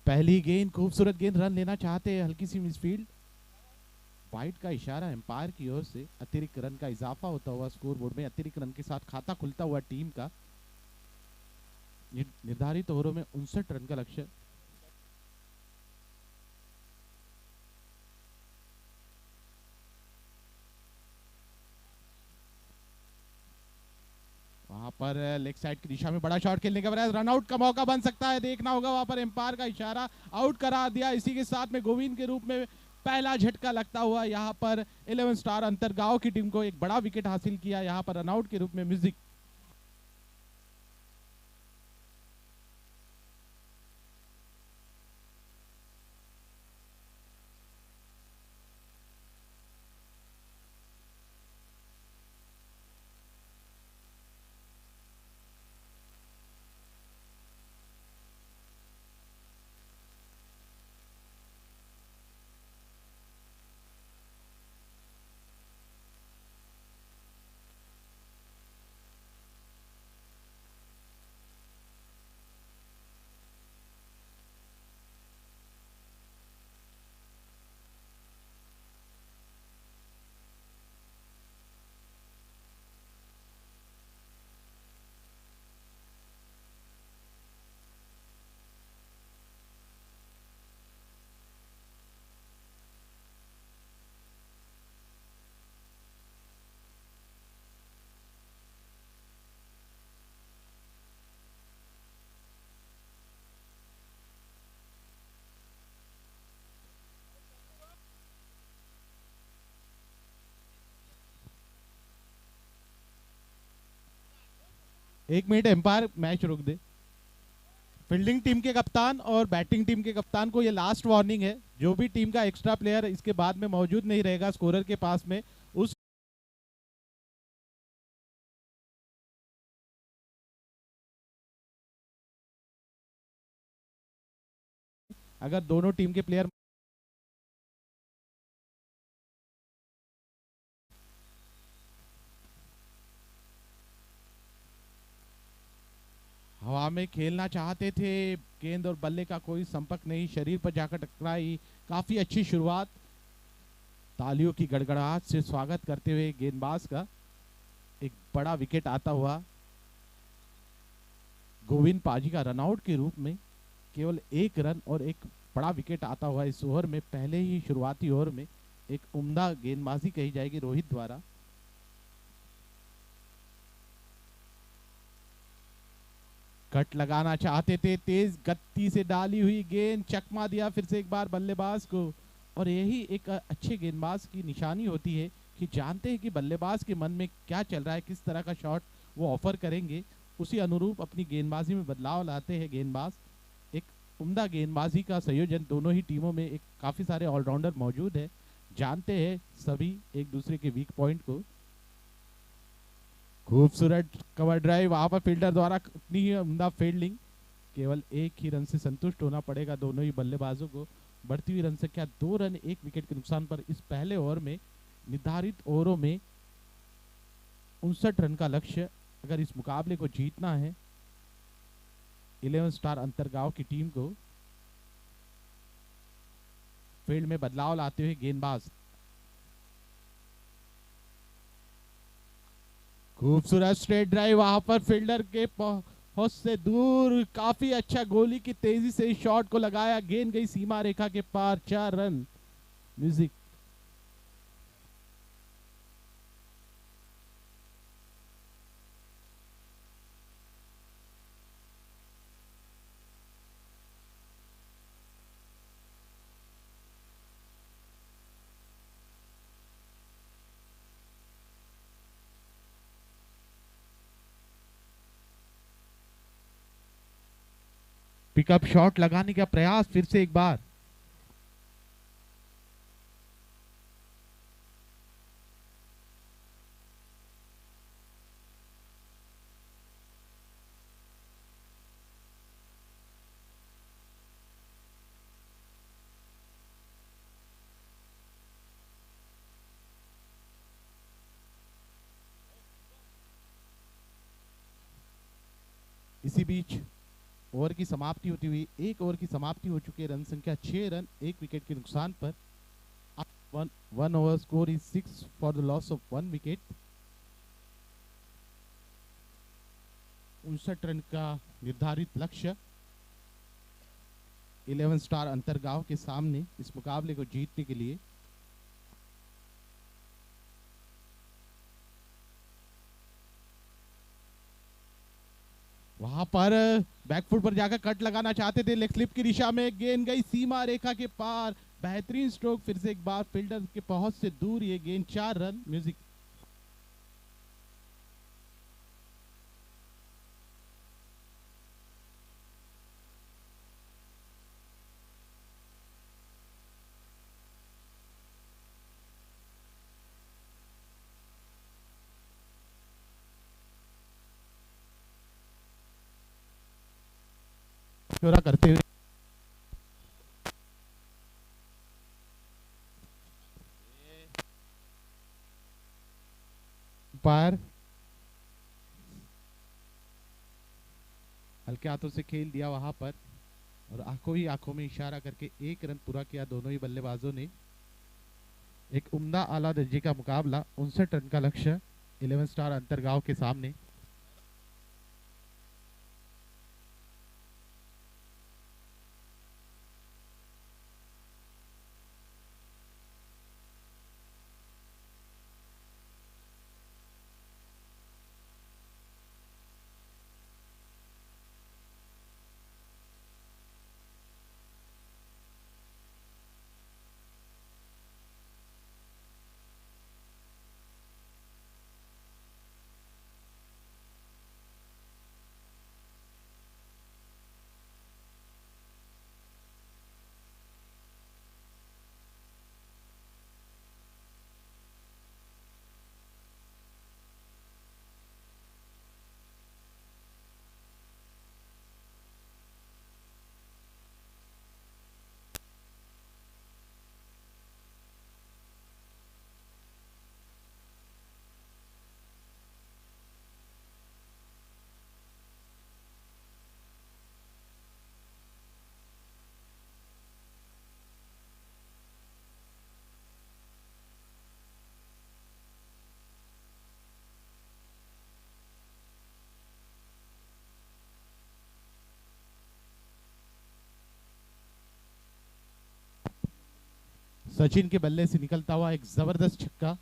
पहली गेंद, खूबसूरत गेंद, रन लेना चाहते हैं, हल्की सी मिसफील्ड। वाइड का इशारा एम्पायर की ओर से, अतिरिक्त रन का इजाफा होता हुआ स्कोर बोर्ड में, अतिरिक्त रन के साथ खाता खुलता हुआ टीम का। निर्धारित ओवरों में 59 रन का लक्ष्य। वहां पर लेग साइड की दिशा में बड़ा शॉट खेलने के बाद रन आउट का मौका बन सकता है, देखना होगा। वहां पर एम्पायर का इशारा, आउट करा दिया। इसी के साथ में गोविंद के रूप में पहला झटका लगता हुआ यहाँ पर 11 स्टार अंतरगांव की टीम को एक बड़ा विकेट हासिल किया। यहाँ पर रन आउट के रूप में म्यूजिक। एक मिनट, एम्पायर मैच रोक दे। फील्डिंग टीम के कप्तान और बैटिंग टीम के कप्तान को ये लास्ट वार्निंग है। जो भी टीम का एक्स्ट्रा प्लेयर इसके बाद में मौजूद नहीं रहेगा स्कोरर के पास में, उस अगर दोनों टीम के प्लेयर हवा में खेलना चाहते थे, गेंद और बल्ले का कोई संपर्क नहीं, शरीर पर जाकर टकराई। काफी अच्छी शुरुआत, तालियों की गड़गड़ाहट से स्वागत करते हुए गेंदबाज का एक बड़ा विकेट आता हुआ। गोविंद पाजी का रनआउट के रूप में केवल 1 रन और एक बड़ा विकेट आता हुआ इस ओवर में। पहले ही शुरुआती ओवर में एक उम्दा गेंदबाजी कही जाएगी रोहित द्वारा। कट लगाना चाहते थे, तेज गति से डाली हुई गेंद, चकमा दिया फिर से एक बार बल्लेबाज को। और यही एक अच्छे गेंदबाज की निशानी होती है कि जानते हैं कि बल्लेबाज के मन में क्या चल रहा है, किस तरह का शॉट वो ऑफर करेंगे, उसी अनुरूप अपनी गेंदबाजी में बदलाव लाते हैं गेंदबाज। एक उम्दा गेंदबाजी का संयोजन दोनों ही टीमों में, एक काफी सारे ऑलराउंडर मौजूद है, जानते हैं सभी एक दूसरे के वीक पॉइंट को। खूबसूरत कवर ड्राइव, वहां पर फील्डर द्वारा इतनी ही उम्दा फील्डिंग। केवल 1 ही रन से संतुष्ट होना पड़ेगा दोनों ही बल्लेबाजों को। बढ़ती हुई रन संख्या 2 रन 1 विकेट के नुकसान पर इस पहले ओवर में, निर्धारित ओवरों में 59 रन का लक्ष्य। अगर इस मुकाबले को जीतना है 11 स्टार अंतरगांव की टीम को, फील्ड में बदलाव लाते हुए गेंदबाज। खूबसूरत स्ट्रेट ड्राइव, वहां पर फील्डर के पहुंच से दूर, काफी अच्छा गोली की तेजी से इस शॉट को लगाया, गेंद गई सीमा रेखा के पार। 4 रन। म्यूजिक। पिकअप शॉट लगाने का प्रयास फिर से एक बार। इसी बीच ओवर की समाप्ति होती हुई, एक ओवर की समाप्ति हो चुकी है, रन संख्या 6 रन, एक विकेट के नुकसान पर। One over score is 6 for the loss of 1 wicket. 59 run का निर्धारित लक्ष्य 11 स्टार अंतरगांव के सामने इस मुकाबले को जीतने के लिए। वहां पर बैकफुट पर जाकर कट लगाना चाहते थे, लेग स्लिप की दिशा में गेंद गई सीमा रेखा के पार। बेहतरीन स्ट्रोक, फिर से एक बार फील्डर के पहुंच से दूर ये गेंद, 4 रन। म्यूजिक। चौरा करते हुए पार हल्के हाथों से खेल दिया वहां पर, और आंखों ही आंखों में इशारा करके 1 रन पूरा किया दोनों ही बल्लेबाजों ने। एक उम्दा आला दर्जे का मुकाबला, 59 रन का लक्ष्य 11 स्टार अंतरगांव के सामने। सचिन के बल्ले से निकलता हुआ एक जबरदस्त छक्का।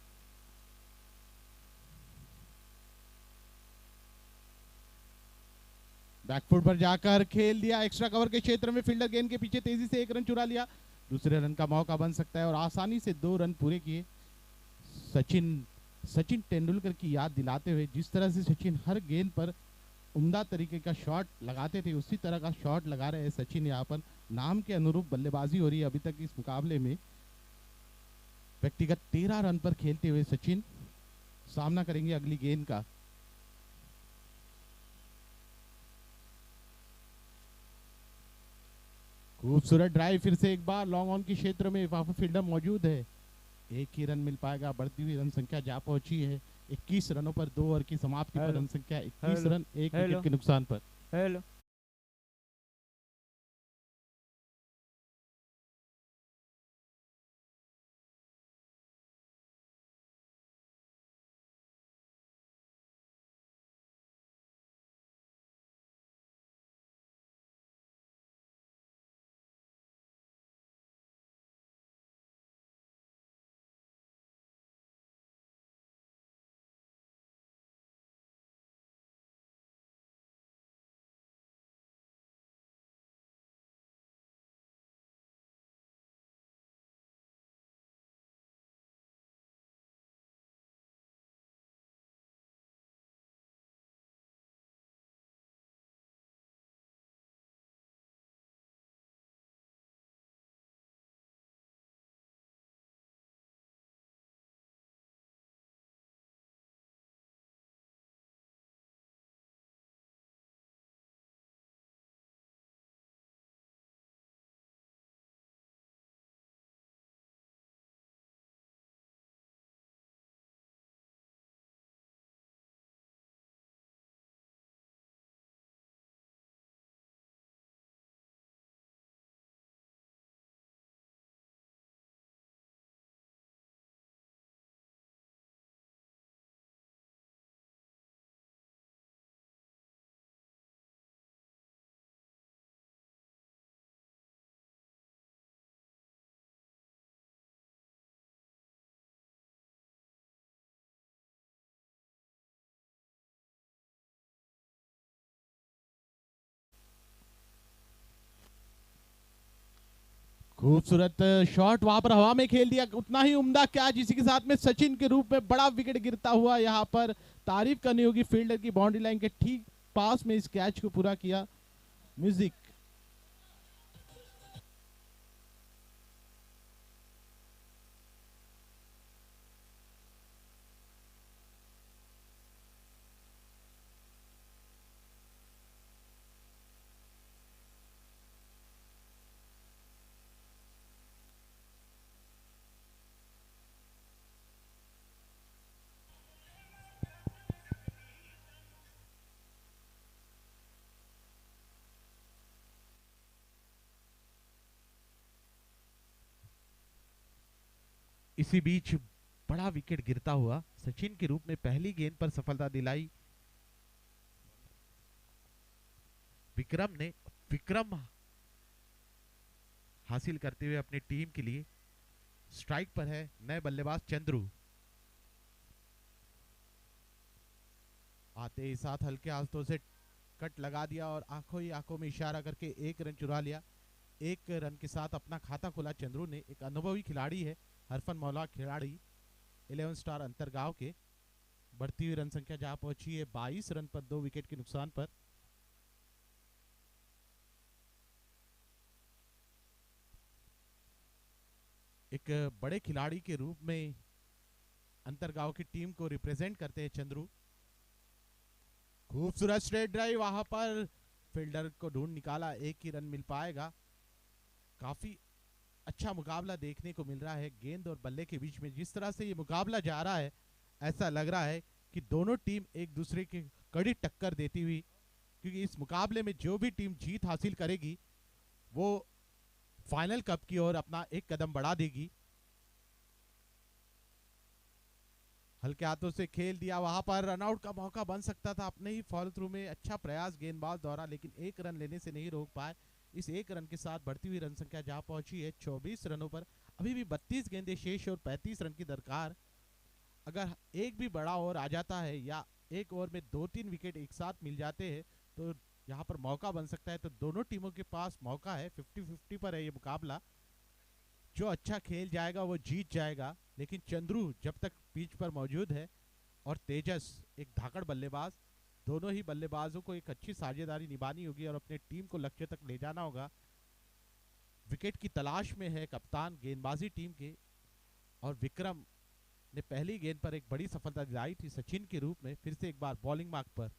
बैकफुट पर जाकर खेल दिया, एक्स्ट्रा कवर के क्षेत्र में फील्डर गेंद के पीछे तेजी से 1 रन चुरा लिया। दूसरे रन का मौका बन सकता है और आसानी से 2 रन पूरे किए। सचिन सचिन तेंदुलकर की याद दिलाते हुए, जिस तरह से सचिन हर गेंद पर उम्दा तरीके का शॉट लगाते थे, उसी तरह का शॉट लगा रहे हैं सचिन। यहाँ पर नाम के अनुरूप बल्लेबाजी हो रही है अभी तक इस मुकाबले में। व्यक्तिगत 13 रन पर खेलते हुए सचिन सामना करेंगे अगली गेंद का। खूबसूरत ड्राइव, फिर से एक बार लॉन्ग ऑन के क्षेत्र में, वहां पर फील्डर मौजूद है। एक ही रन मिल पाएगा, बढ़ती हुई रन संख्या जा पहुंची है 21 रनों पर। 2 ओवर की समाप्ति पर रन संख्या 21 रन, एक विकेट के नुकसान पर। खूबसूरत शॉट वहां पर हवा में खेल दिया, उतना ही उम्दा कैच, इसी के साथ में सचिन के रूप में बड़ा विकेट गिरता हुआ। यहाँ पर तारीफ करनी होगी फील्डर की, बाउंड्री लाइन के ठीक पास में इस कैच को पूरा किया। म्यूजिक। इसी बीच बड़ा विकेट गिरता हुआ सचिन के रूप में पहली गेंद पर सफलता दिलाई विक्रम ने। विक्रम हासिल करते हुए अपनी टीम के लिए स्ट्राइक पर है नए बल्लेबाज चंद्रू। आते ही साथ हल्के हाथों से कट लगा दिया और आंखों ही आंखों में इशारा करके एक रन चुरा लिया। एक रन के साथ अपना खाता खोला चंद्रू ने। एक अनुभवी खिलाड़ी है, हरफन मौला खिलाड़ी 11 स्टार अंतरगांव के। बढ़ती हुई रन संख्या जहां पहुंची है 22 रन पर 2 विकेट के नुकसान पर। एक बड़े खिलाड़ी के रूप में अंतरगांव की टीम को रिप्रेजेंट करते हैं चंद्रू। खूबसूरत स्ट्रेट ड्राइव, वहां पर फील्डर को ढूंढ निकाला, एक ही रन मिल पाएगा। काफी अच्छा मुकाबला देखने को मिल रहा है गेंद और बल्ले के बीच में। जिस तरह से ये मुकाबला जा रहा है ऐसा लग रहा है कि दोनों टीम एक दूसरे के कड़ी टक्कर देती हुई, क्योंकि इस मुकाबले में जो भी टीम जीत हासिल करेगी वो फाइनल कप की ओर अपना एक कदम बढ़ा देगी। हल्के हाथों से खेल दिया, वहां पर रनआउट का मौका बन सकता था अपने ही फॉलो थ्रू में। अच्छा प्रयास गेंदबाज द्वारा, लेकिन एक रन लेने से नहीं रोक पाए। इस एक रन के साथ बढ़ती हुई रन संख्या जहां पहुंची है 24 रनों पर। अभी भी 32 गेंदें शेष और 35 रन की दरकार। अगर एक भी बड़ा ओवर आ जाता है या एक ओवर में 2-3 विकेट एक साथ मिल जाते हैं तो यहाँ पर मौका बन सकता है। तो दोनों टीमों के पास मौका है, 50-50 पर है ये मुकाबला। जो अच्छा खेल जाएगा वो जीत जाएगा। लेकिन चंद्रू जब तक पिच पर मौजूद है और तेजस एक धाकड़ बल्लेबाज, दोनों ही बल्लेबाजों को एक अच्छी साझेदारी निभानी होगी और अपने टीम को लक्ष्य तक ले जाना होगा। विकेट की तलाश में है कप्तान गेंदबाजी टीम के, और विक्रम ने पहली गेंद पर एक बड़ी सफलता दिलाई थी सचिन के रूप में। फिर से एक बार बॉलिंग मार्क पर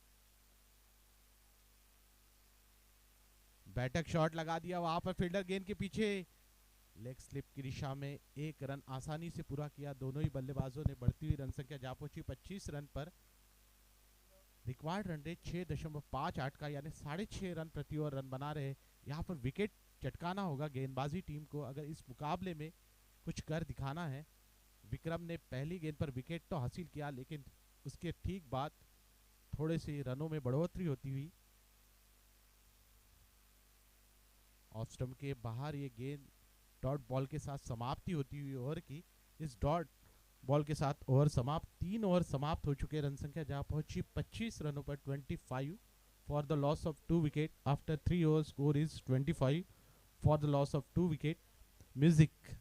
बैठक शॉट लगा दिया, वहां पर फील्डर गेंद के पीछे लेग स्लिप की दिशा में एक रन आसानी से पूरा किया दोनों ही बल्लेबाजों ने। बढ़ती हुई रन संख्या जा पहुंची 25 रन पर। रिक्वायर्ड रन रेट 6.58 का, यानी 6.5 रन प्रति ओवर रन बना रहे। यहाँ पर विकेट चटकाना होगा गेंदबाजी टीम को अगर इस मुकाबले में कुछ कर दिखाना है। विक्रम ने पहली गेंद पर विकेट तो हासिल किया, लेकिन उसके ठीक बाद थोड़े से रनों में बढ़ोतरी होती हुई ऑफ स्टंप के बाहर ये गेंद डॉट बॉल के साथ समाप्ति होती हुई ओवर की। इस डॉट बॉल के साथ ओवर समाप्त, 3 ओवर समाप्त हो चुके। रन संख्या जहां पहुंची 25 रनों पर 25 for the loss of 2 wicket. After 3 over score is 25 for the loss of 2 wicket. Music.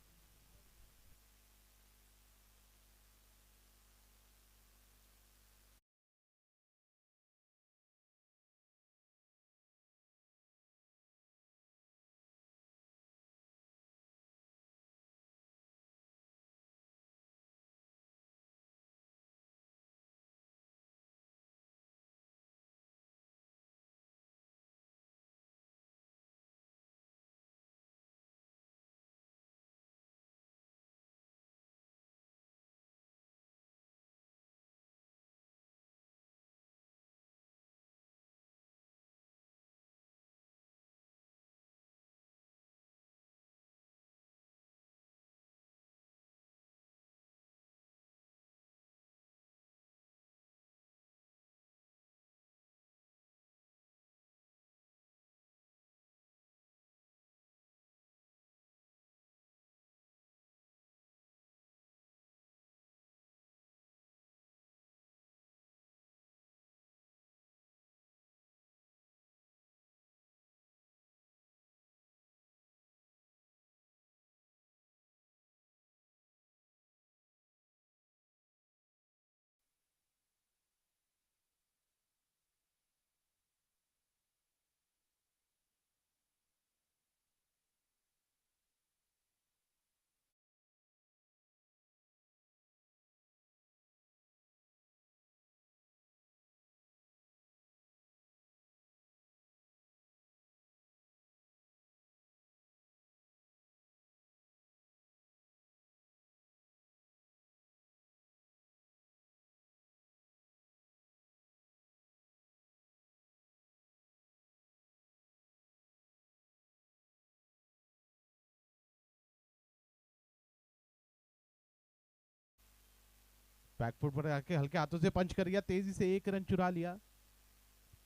Back foot पर आके हल्के हाथों से पंच कर दिया, तेजी से एक रन चुरा लिया।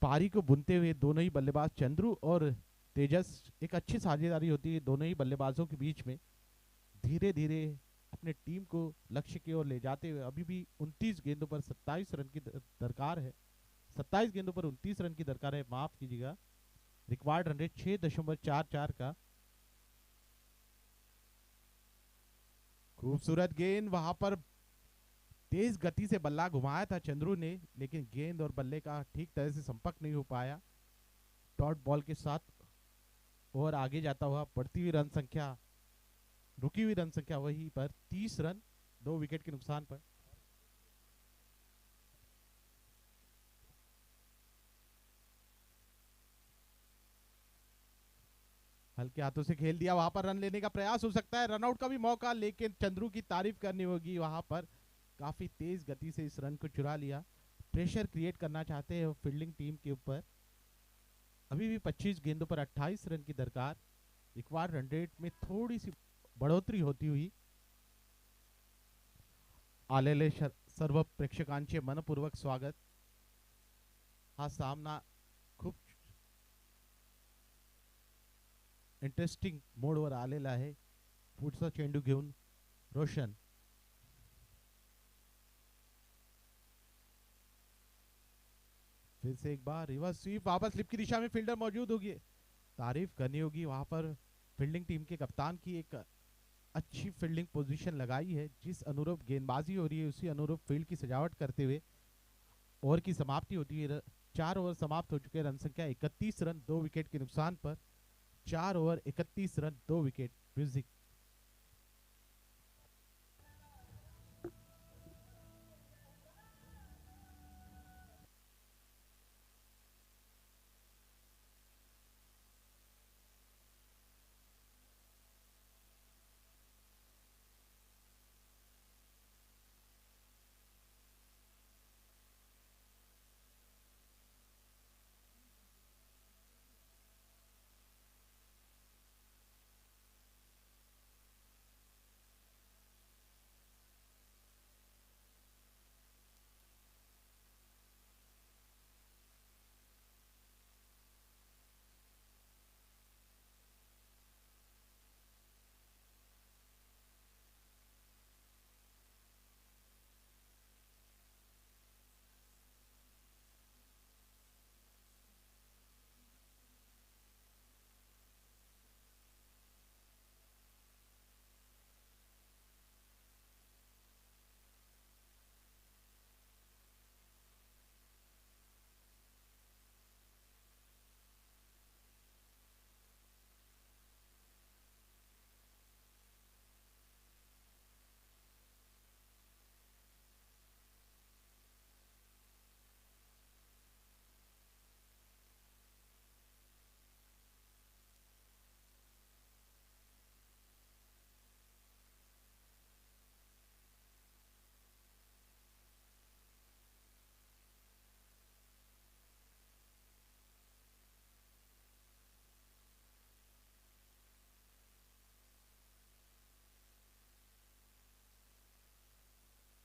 पारी को बुनते हुए दोनों ही बल्लेबाज चंद्रू और तेजस, एक अच्छी साझेदारी होती है दोनों ही बल्लेबाजों के बीच में, धीरे धीरे अपने टीम को लक्ष्य की ओर ले जाते हुए। अभी भी 29 गेंदों पर 27 रन की दरकार है, 27 गेंदों पर 29 रन की दरकार है, माफ कीजिएगा। रिक्वायर्ड रन रेट 6.44 का। खूबसूरत गेंद, वहां पर तेज गति से बल्ला घुमाया था चंद्रू ने, लेकिन गेंद और बल्ले का ठीक तरह से संपर्क नहीं हो पाया। डॉट बॉल के साथ ओवर आगे जाता हुआ, बढ़ती हुई रन संख्या, रुकी हुई रन संख्या वही पर 30 रन, 2 विकेट के नुकसान पर। हल्के हाथों से खेल दिया, वहां पर रन लेने का प्रयास हो सकता है, रनआउट का भी मौका, लेकिन चंद्रू की तारीफ करनी होगी। वहां पर काफी तेज गति से इस रन को चुरा लिया। प्रेशर क्रिएट करना चाहते हैं फील्डिंग टीम के ऊपर। अभी भी 25 गेंदों पर 28 रन की दरकार। रिक्वायर्ड रन रेट में थोड़ी सी बढ़ोतरी होती हुई। आलेले सर्व प्रेक्षकांचे मनपूर्वक स्वागत। हा सामना खूप इंटरेस्टिंग मोडवर आलेला आहे। पुढचा चेंडू घेऊन रोशन, फिर से एक बार रिवर्स स्वीप, वापस स्लिप की दिशा में फील्डर मौजूद होगी। तारीफ करनी होगी वहां पर फील्डिंग टीम के कप्तान की, एक अच्छी फील्डिंग पोजीशन लगाई है। जिस अनुरूप गेंदबाजी हो रही है उसी अनुरूप फील्ड की सजावट करते हुए ओवर की समाप्ति होती है। 4 ओवर समाप्त हो चुके हैं, रन संख्या 31 रन, 2 विकेट के नुकसान पर। 4 ओवर 31 रन, 2 विकेट। म्यूजिक।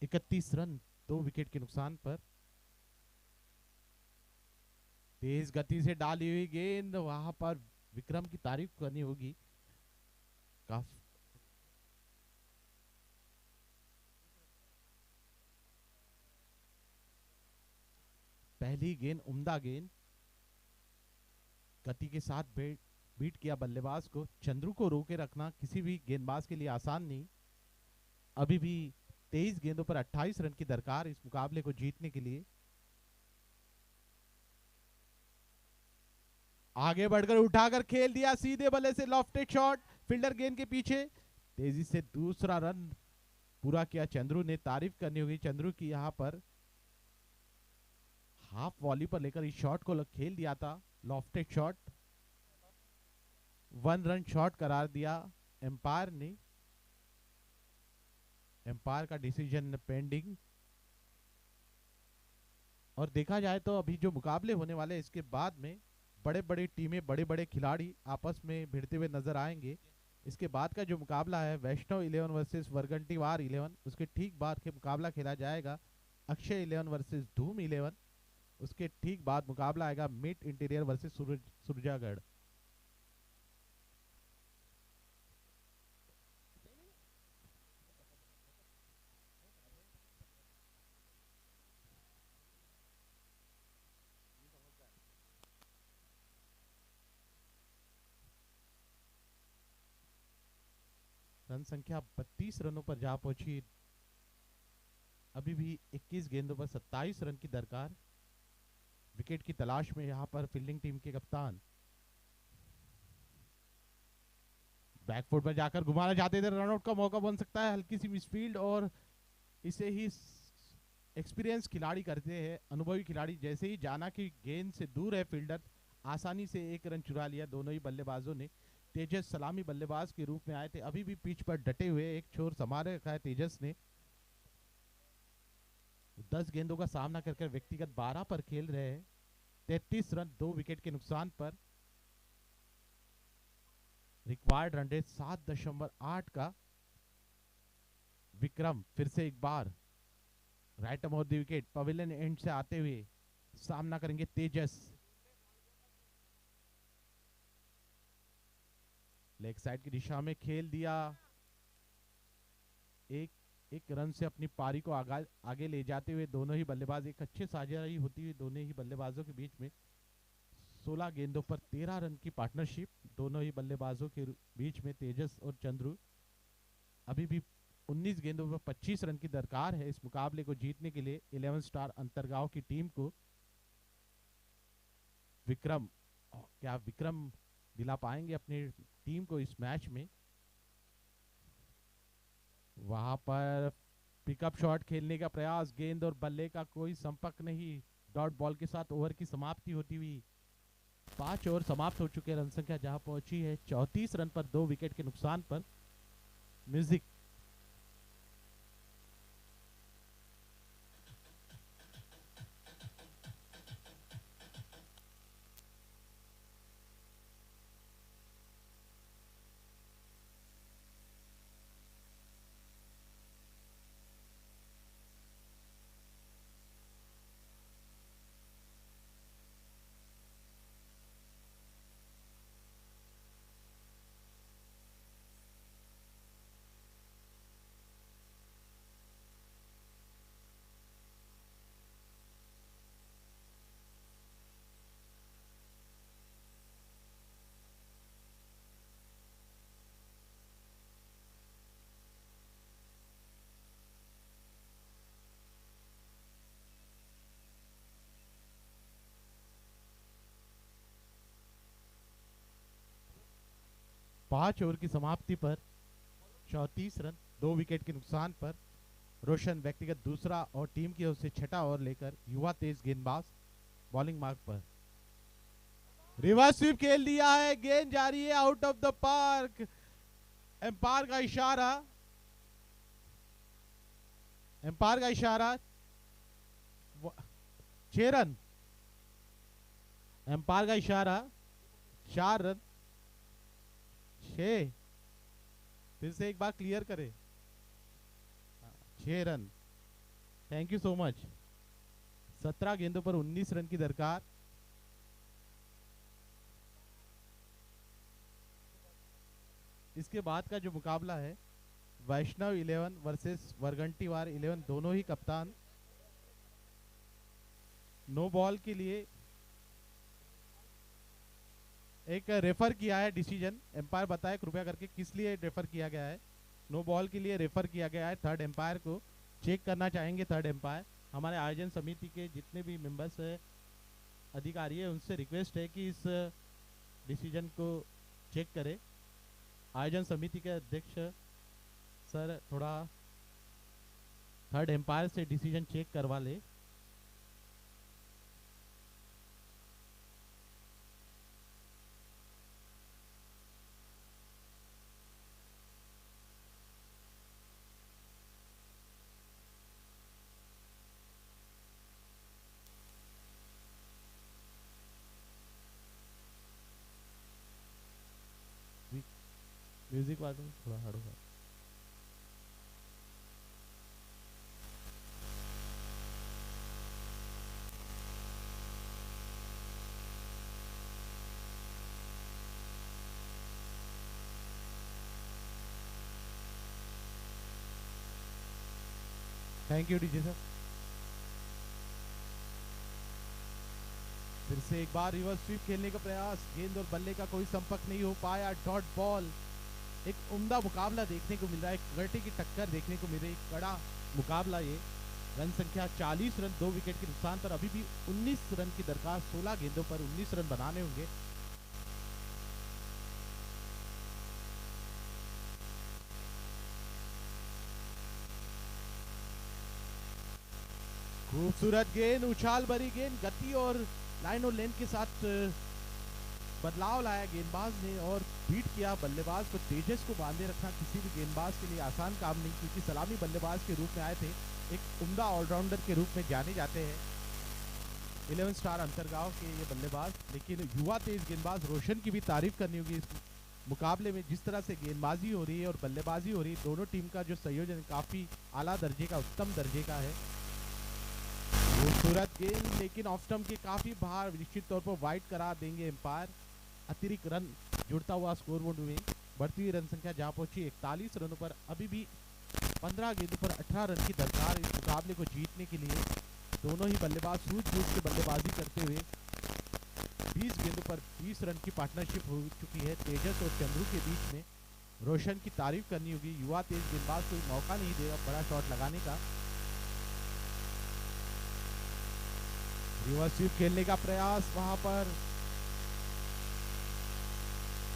इकतीस रन, 2 विकेट के नुकसान पर। तेज गति से डाली हुई गेंद, वहां पर विक्रम की तारीफ करनी होगी। काफी पहली गेंद उम्दा गेंद, गति के साथ बीट किया बल्लेबाज को। चंद्रू को रोके रखना किसी भी गेंदबाज के लिए आसान नहीं। अभी भी 23 गेंदों पर 28 रन की दरकार इस मुकाबले को जीतने के लिए। आगे बढ़कर उठाकर खेल दिया, सीधे बल्ले से लॉफ्टेड शॉट, फील्डर गेंद के पीछे। तेजी से दूसरा रन पूरा किया चंद्रू ने, तारीफ करनी होगी चंद्रू की। यहां पर हाफ वॉली पर लेकर इस शॉट को खेल दिया था, लॉफ्टेड शॉट। 1 रन शॉट करार दिया एम्पायर ने। एम्पायर का डिसीजन पेंडिंग। और देखा जाए तो अभी जो मुकाबले होने वाले इसके बाद में बड़े बड़े टीमें, बड़े बड़े खिलाड़ी आपस में भिड़ते हुए नजर आएंगे। इसके बाद का जो मुकाबला है वैष्णव 11 वर्सेस वरगंटीवार 11, उसके ठीक बाद के मुकाबला खेला जाएगा अक्षय 11 वर्सेस धूम 11। उसके ठीक बाद मुकाबला आएगा मिट इंटीरियर वर्सेस सुरजागढ़। रन संख्या 32 रनों पर जा पहुंची। अभी भी 21 गेंदों पर 27 रन की दरकार। विकेट की तलाश में यहां पर फील्डिंग टीम के कप्तान बैकफुट पर जाकर घुमाना चाहते थे। रनआउट का मौका बन सकता है। हल्की सी मिसफील्ड और इसे ही एक्सपीरियंस खिलाड़ी करते हैं, अनुभवी खिलाड़ी। जैसे ही जाना कि गेंद से दूर है फील्डर, आसानी से एक रन चुरा लिया दोनों ही बल्लेबाजों ने। तेजस सलामी बल्लेबाज के रूप में आए थे, अभी भी पिच पर डटे हुए, एक छोर संभाले रखा है तेजस ने। 10 गेंदों का सामना करके व्यक्तिगत 12 पर खेल रहे हैं। 33 रन 2 विकेट के नुकसान पर। रिक्वायर्ड रन रेट 7.8 का। विक्रम फिर से एक बार right about the wicket pavilion end से आते हुए सामना करेंगे तेजस। लेग साइड की दिशा में खेल दिया। एक रन से अपनी पारी को आगे ले जाते हुए दोनों ही बल्लेबाज, एक अच्छे साझेदारी होती हुई दोनों ही बल्लेबाजों के बीच में। 16 गेंदों पर 13 रन की पार्टनरशिप दोनों ही बल्लेबाजों के बीच में, तेजस और चंद्रू। अभी भी 19 गेंदों पर 25 रन की दरकार है इस मुकाबले को जीतने के लिए 11 स्टार अंतरगांव की टीम को। विक्रम, क्या विक्रम दिला पाएंगे अपनी टीम को इस मैच में? वहां पर पिकअप शॉट खेलने का प्रयास, गेंद और बल्ले का कोई संपर्क नहीं। डॉट बॉल के साथ ओवर की समाप्ति होती हुई 5 ओवर समाप्त हो चुके। रन संख्या जहां पहुंची है 34 रन पर 2 विकेट के नुकसान पर। म्यूजिक। पांच ओवर की समाप्ति पर 34 रन 2 विकेट के नुकसान पर रोशन व्यक्तिगत दूसरा और टीम की ओर से छठा ओवर लेकर युवा तेज गेंदबाज बॉलिंग मार्क पर। रिवर्स स्वीप खेल दिया है, गेंद जारी है out of the park. Umpire का इशारा, एम्पायर का इशारा। 6 रन, एम्पायर का इशारा। 4 रन 6। फिर से एक बार क्लियर करें। 6 run. Thank you so much. 17 गेंदों पर 19 रन की दरकार। इसके बाद का जो मुकाबला है वैष्णव 11 वर्सेस वरगंटीवार 11, दोनों ही कप्तान नो बॉल के लिए एक रेफर किया है डिसीजन। एम्पायर बताए कृपया करके किस लिए रेफर किया गया है। नो बॉल के लिए रेफर किया गया है। थर्ड एम्पायर को चेक करना चाहेंगे। थर्ड एम्पायर हमारे आयोजन समिति के जितने भी मेंबर्स है, अधिकारी है, उनसे रिक्वेस्ट है कि इस डिसीजन को चेक करें। आयोजन समिति के अध्यक्ष सर थोड़ा थर्ड एम्पायर से डिसीजन चेक करवा ले। म्यूजिक वालों थोड़ा हार्ड होगा। Thank you DJ sir. फिर से एक बार रिवर्स स्वीप खेलने का प्रयास, गेंद और बल्ले का कोई संपर्क नहीं हो पाया, डॉट बॉल। एक उम्दा मुकाबला देखने को मिल रहा है, कर्टे की टक्कर देखने को मिल रही, कड़ा मुकाबला ये। रन संख्या 40 रन, 2 विकेट के नुकसान पर अभी भी 19 रन की दरकार, 16 गेंदों पर 19 रन बनाने होंगे। खूबसूरत गेंद, उछाल भरी गेंद, गति और लाइन और लेंथ के साथ बदलाव लाया गेंदबाज ने और बीट किया बल्लेबाज को। तेजस को बांधे रखना किसी भी गेंदबाज के लिए आसान काम नहीं, क्योंकि सलामी बल्लेबाज के रूप में आए थे, एक उम्दा ऑलराउंडर के रूप में जाने जाते हैं 11 स्टार अंतरगांव के ये बल्लेबाज। लेकिन युवा तेज गेंदबाज रोशन की भी तारीफ करनी होगी इस मुकाबले में। जिस तरह से गेंदबाजी हो रही है और बल्लेबाजी हो रही है, दोनों टीम का जो संयोजन काफी आला दर्जे का, उत्तम दर्जे का है। खूबसूरत गेंद, लेकिन ऑफ स्टंप के काफी बाहर, निश्चित तौर पर वाइड करा देंगे एम्पायर। अतिरिक्त रन जुड़ता हुआ स्कोरबोर्ड में बढ़ती हुई रन संख्या जहां पहुंची 41 रनों पर। अभी भी 15 गेंदों पर 18 रन की दरकार इस मुकाबले को जीतने के लिए। दोनों ही बल्लेबाज सूझबूझ से बल्लेबाजी करते हुए 20 गेंदों पर 20 रन की पार्टनरशिप हो चुकी है तेजस और चंद्रू के बीच में। रोशन की तारीफ करनी होगी, युवा तेज गेंदबाज कोई मौका नहीं देगा बड़ा शॉट लगाने का। रिवर्स स्वीप खेलने का प्रयास, वहां पर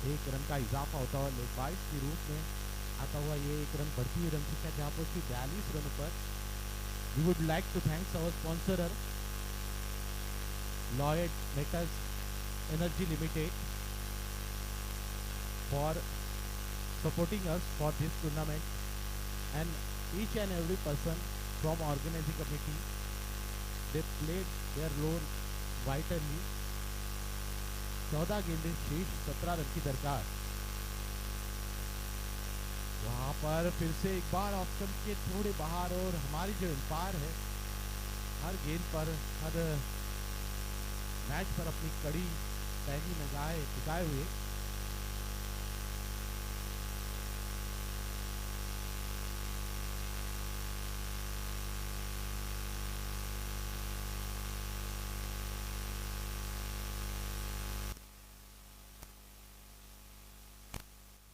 1 रन का इजाफा होता हुआ लेग बाइट के रूप में आता हुआ ये 1 रन बढ़ती हुई रन संख्या जहां पहुंची 42 रनों पर। We would like to thanks our sponsorer Lloyd Metals Energy Limited for supporting us for this tournament, and each and every person from organizing committee, they played their role vitally। 14 गेंदें शेष, 17 run की दरकार। वहां पर फिर से एक बार off stump के थोड़े बाहर, और हमारी जो एम्पायर है हर गेंद पर, हर मैच पर अपनी कड़ी पैनी निगाहें टिकाए हुए।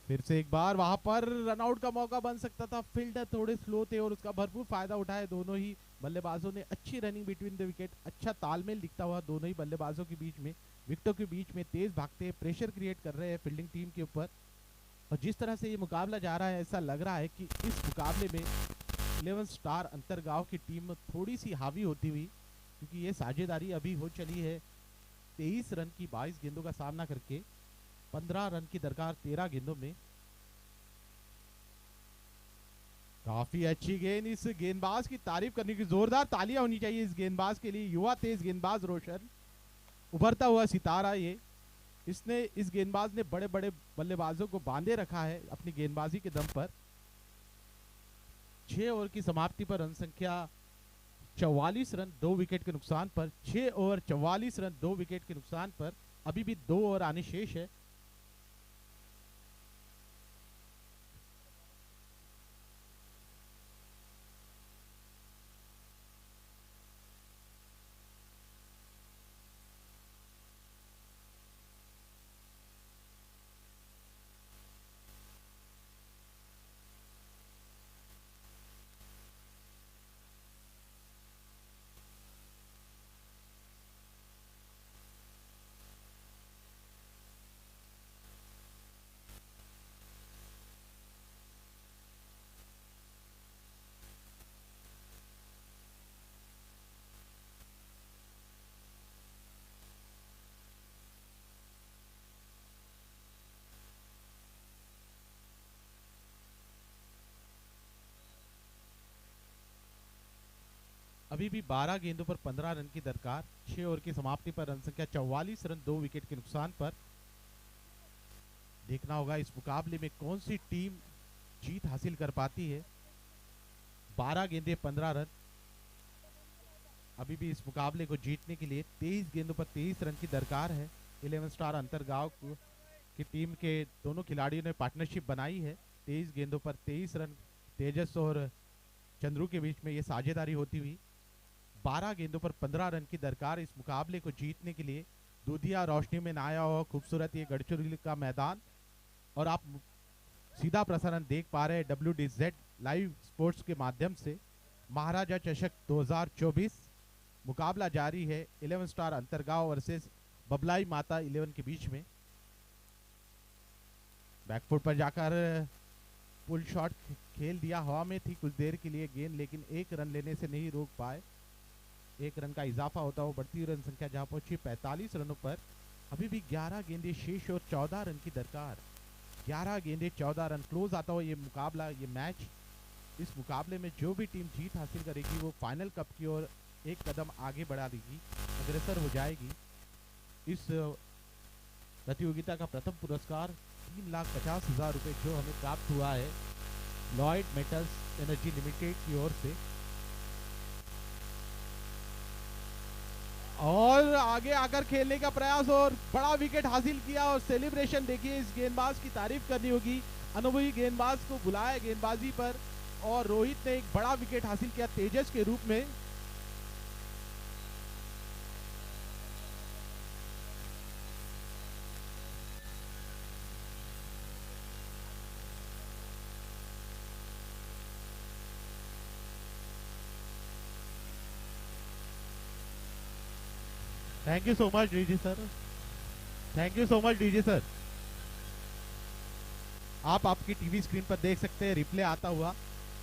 फिर से एक बार वहां पर रनआउट का मौका बन सकता था, फील्डर थोड़े स्लो थे और उसका भरपूर फायदा उठाया दोनों ही बल्लेबाजों ने। अच्छी रनिंग बिटवीन द विकेट, अच्छा तालमेल दिखता हुआ दोनों ही बल्लेबाजों के बीच में, विकेटों के बीच में तेज भागते हैं, प्रेशर क्रिएट कर रहे हैं फील्डिंग टीम के ऊपर। और जिस तरह से ये मुकाबला जा रहा है, ऐसा लग रहा है कि इस मुकाबले में 11 स्टार अंतरगांव की टीम थोड़ी सी हावी होती हुई, क्योंकि ये साझेदारी अभी हो चली है 23 रन की 22 गेंदों का सामना करके, 15 रन की दरकार 13 गेंदों में। काफी अच्छी गेंद, इस गेंदबाज की तारीफ करने की जोरदार तालियां होनी चाहिए इस गेंदबाज के लिए। युवा तेज गेंदबाज रोशन, उभरता हुआ सितारा ये। इसने, इस गेंदबाज ने बड़े बड़े बल्लेबाजों को बांधे रखा है अपनी गेंदबाजी के दम पर। 6 ओवर की समाप्ति पर रन संख्या 44 रन, 2 विकेट के नुकसान पर। 6 ओवर 44 रन, 2 विकेट के नुकसान पर। अभी भी 2 ओवर आने शेष है। अभी भी 12 गेंदों पर 15 रन की दरकार। 6 ओवर की समाप्ति पर रन संख्या 44 रन, 2 विकेट के नुकसान पर। देखना होगा इस मुकाबले में कौन सी टीम जीत हासिल कर पाती है। 12 गेंदे 15 रन। अभी भी इस मुकाबले को जीतने के लिए 23 गेंदों पर 23 रन की दरकार है। 11 स्टार अंतरगांव की टीम के दोनों खिलाड़ियों ने पार्टनरशिप बनाई है। 23 गेंदों पर 23 रन तेजस और चंद्रू के बीच में ये साझेदारी होती हुई 12 गेंदों पर 15 रन की दरकार इस मुकाबले को जीतने के लिए। दूधिया रोशनी में नया हुआ खूबसूरत ये गढ़चिरौली का मैदान, और आप सीधा प्रसारण देख पा रहे हैं WDZ लाइव स्पोर्ट्स के माध्यम से। महाराजा चषक 2024 मुकाबला जारी है 11 स्टार अंतरगांव वर्सेस बबलाई माता 11 के बीच में। बैकफुट पर जाकर पुल शॉट खेल दिया, हवा में थी कुछ देर के लिए गेंद, लेकिन एक रन लेने से नहीं रोक पाए। एक रन का इजाफा होता हुआ बढ़ती हुई रन संख्या जहां पहुंची 45 रनों पर। अभी भी 11 गेंदे शेष और 14 रन की दरकार। 11 गेंदे 14 रन। क्लोज आता हुआ ये मुकाबला, ये मैच। इस मुकाबले में जो भी टीम जीत हासिल करेगी वो फाइनल कप की ओर एक कदम आगे बढ़ा देगी, अग्रसर हो जाएगी। इस प्रतियोगिता का प्रथम पुरस्कार 3,50,000 रुपए जो हमें प्राप्त हुआ है लॉयड मेटल्स एनर्जी लिमिटेड की ओर से। और आगे आकर खेलने का प्रयास और बड़ा विकेट हासिल किया, और सेलिब्रेशन देखिए। इस गेंदबाज की तारीफ करनी होगी, अनुभवी गेंदबाज को बुलाया गेंदबाजी पर, और रोहित ने एक बड़ा विकेट हासिल किया तेजस के रूप में। Thank you so much DG sir, thank you so much DG sir. आप आपकी टीवी स्क्रीन पर देख सकते हैं रिप्ले आता हुआ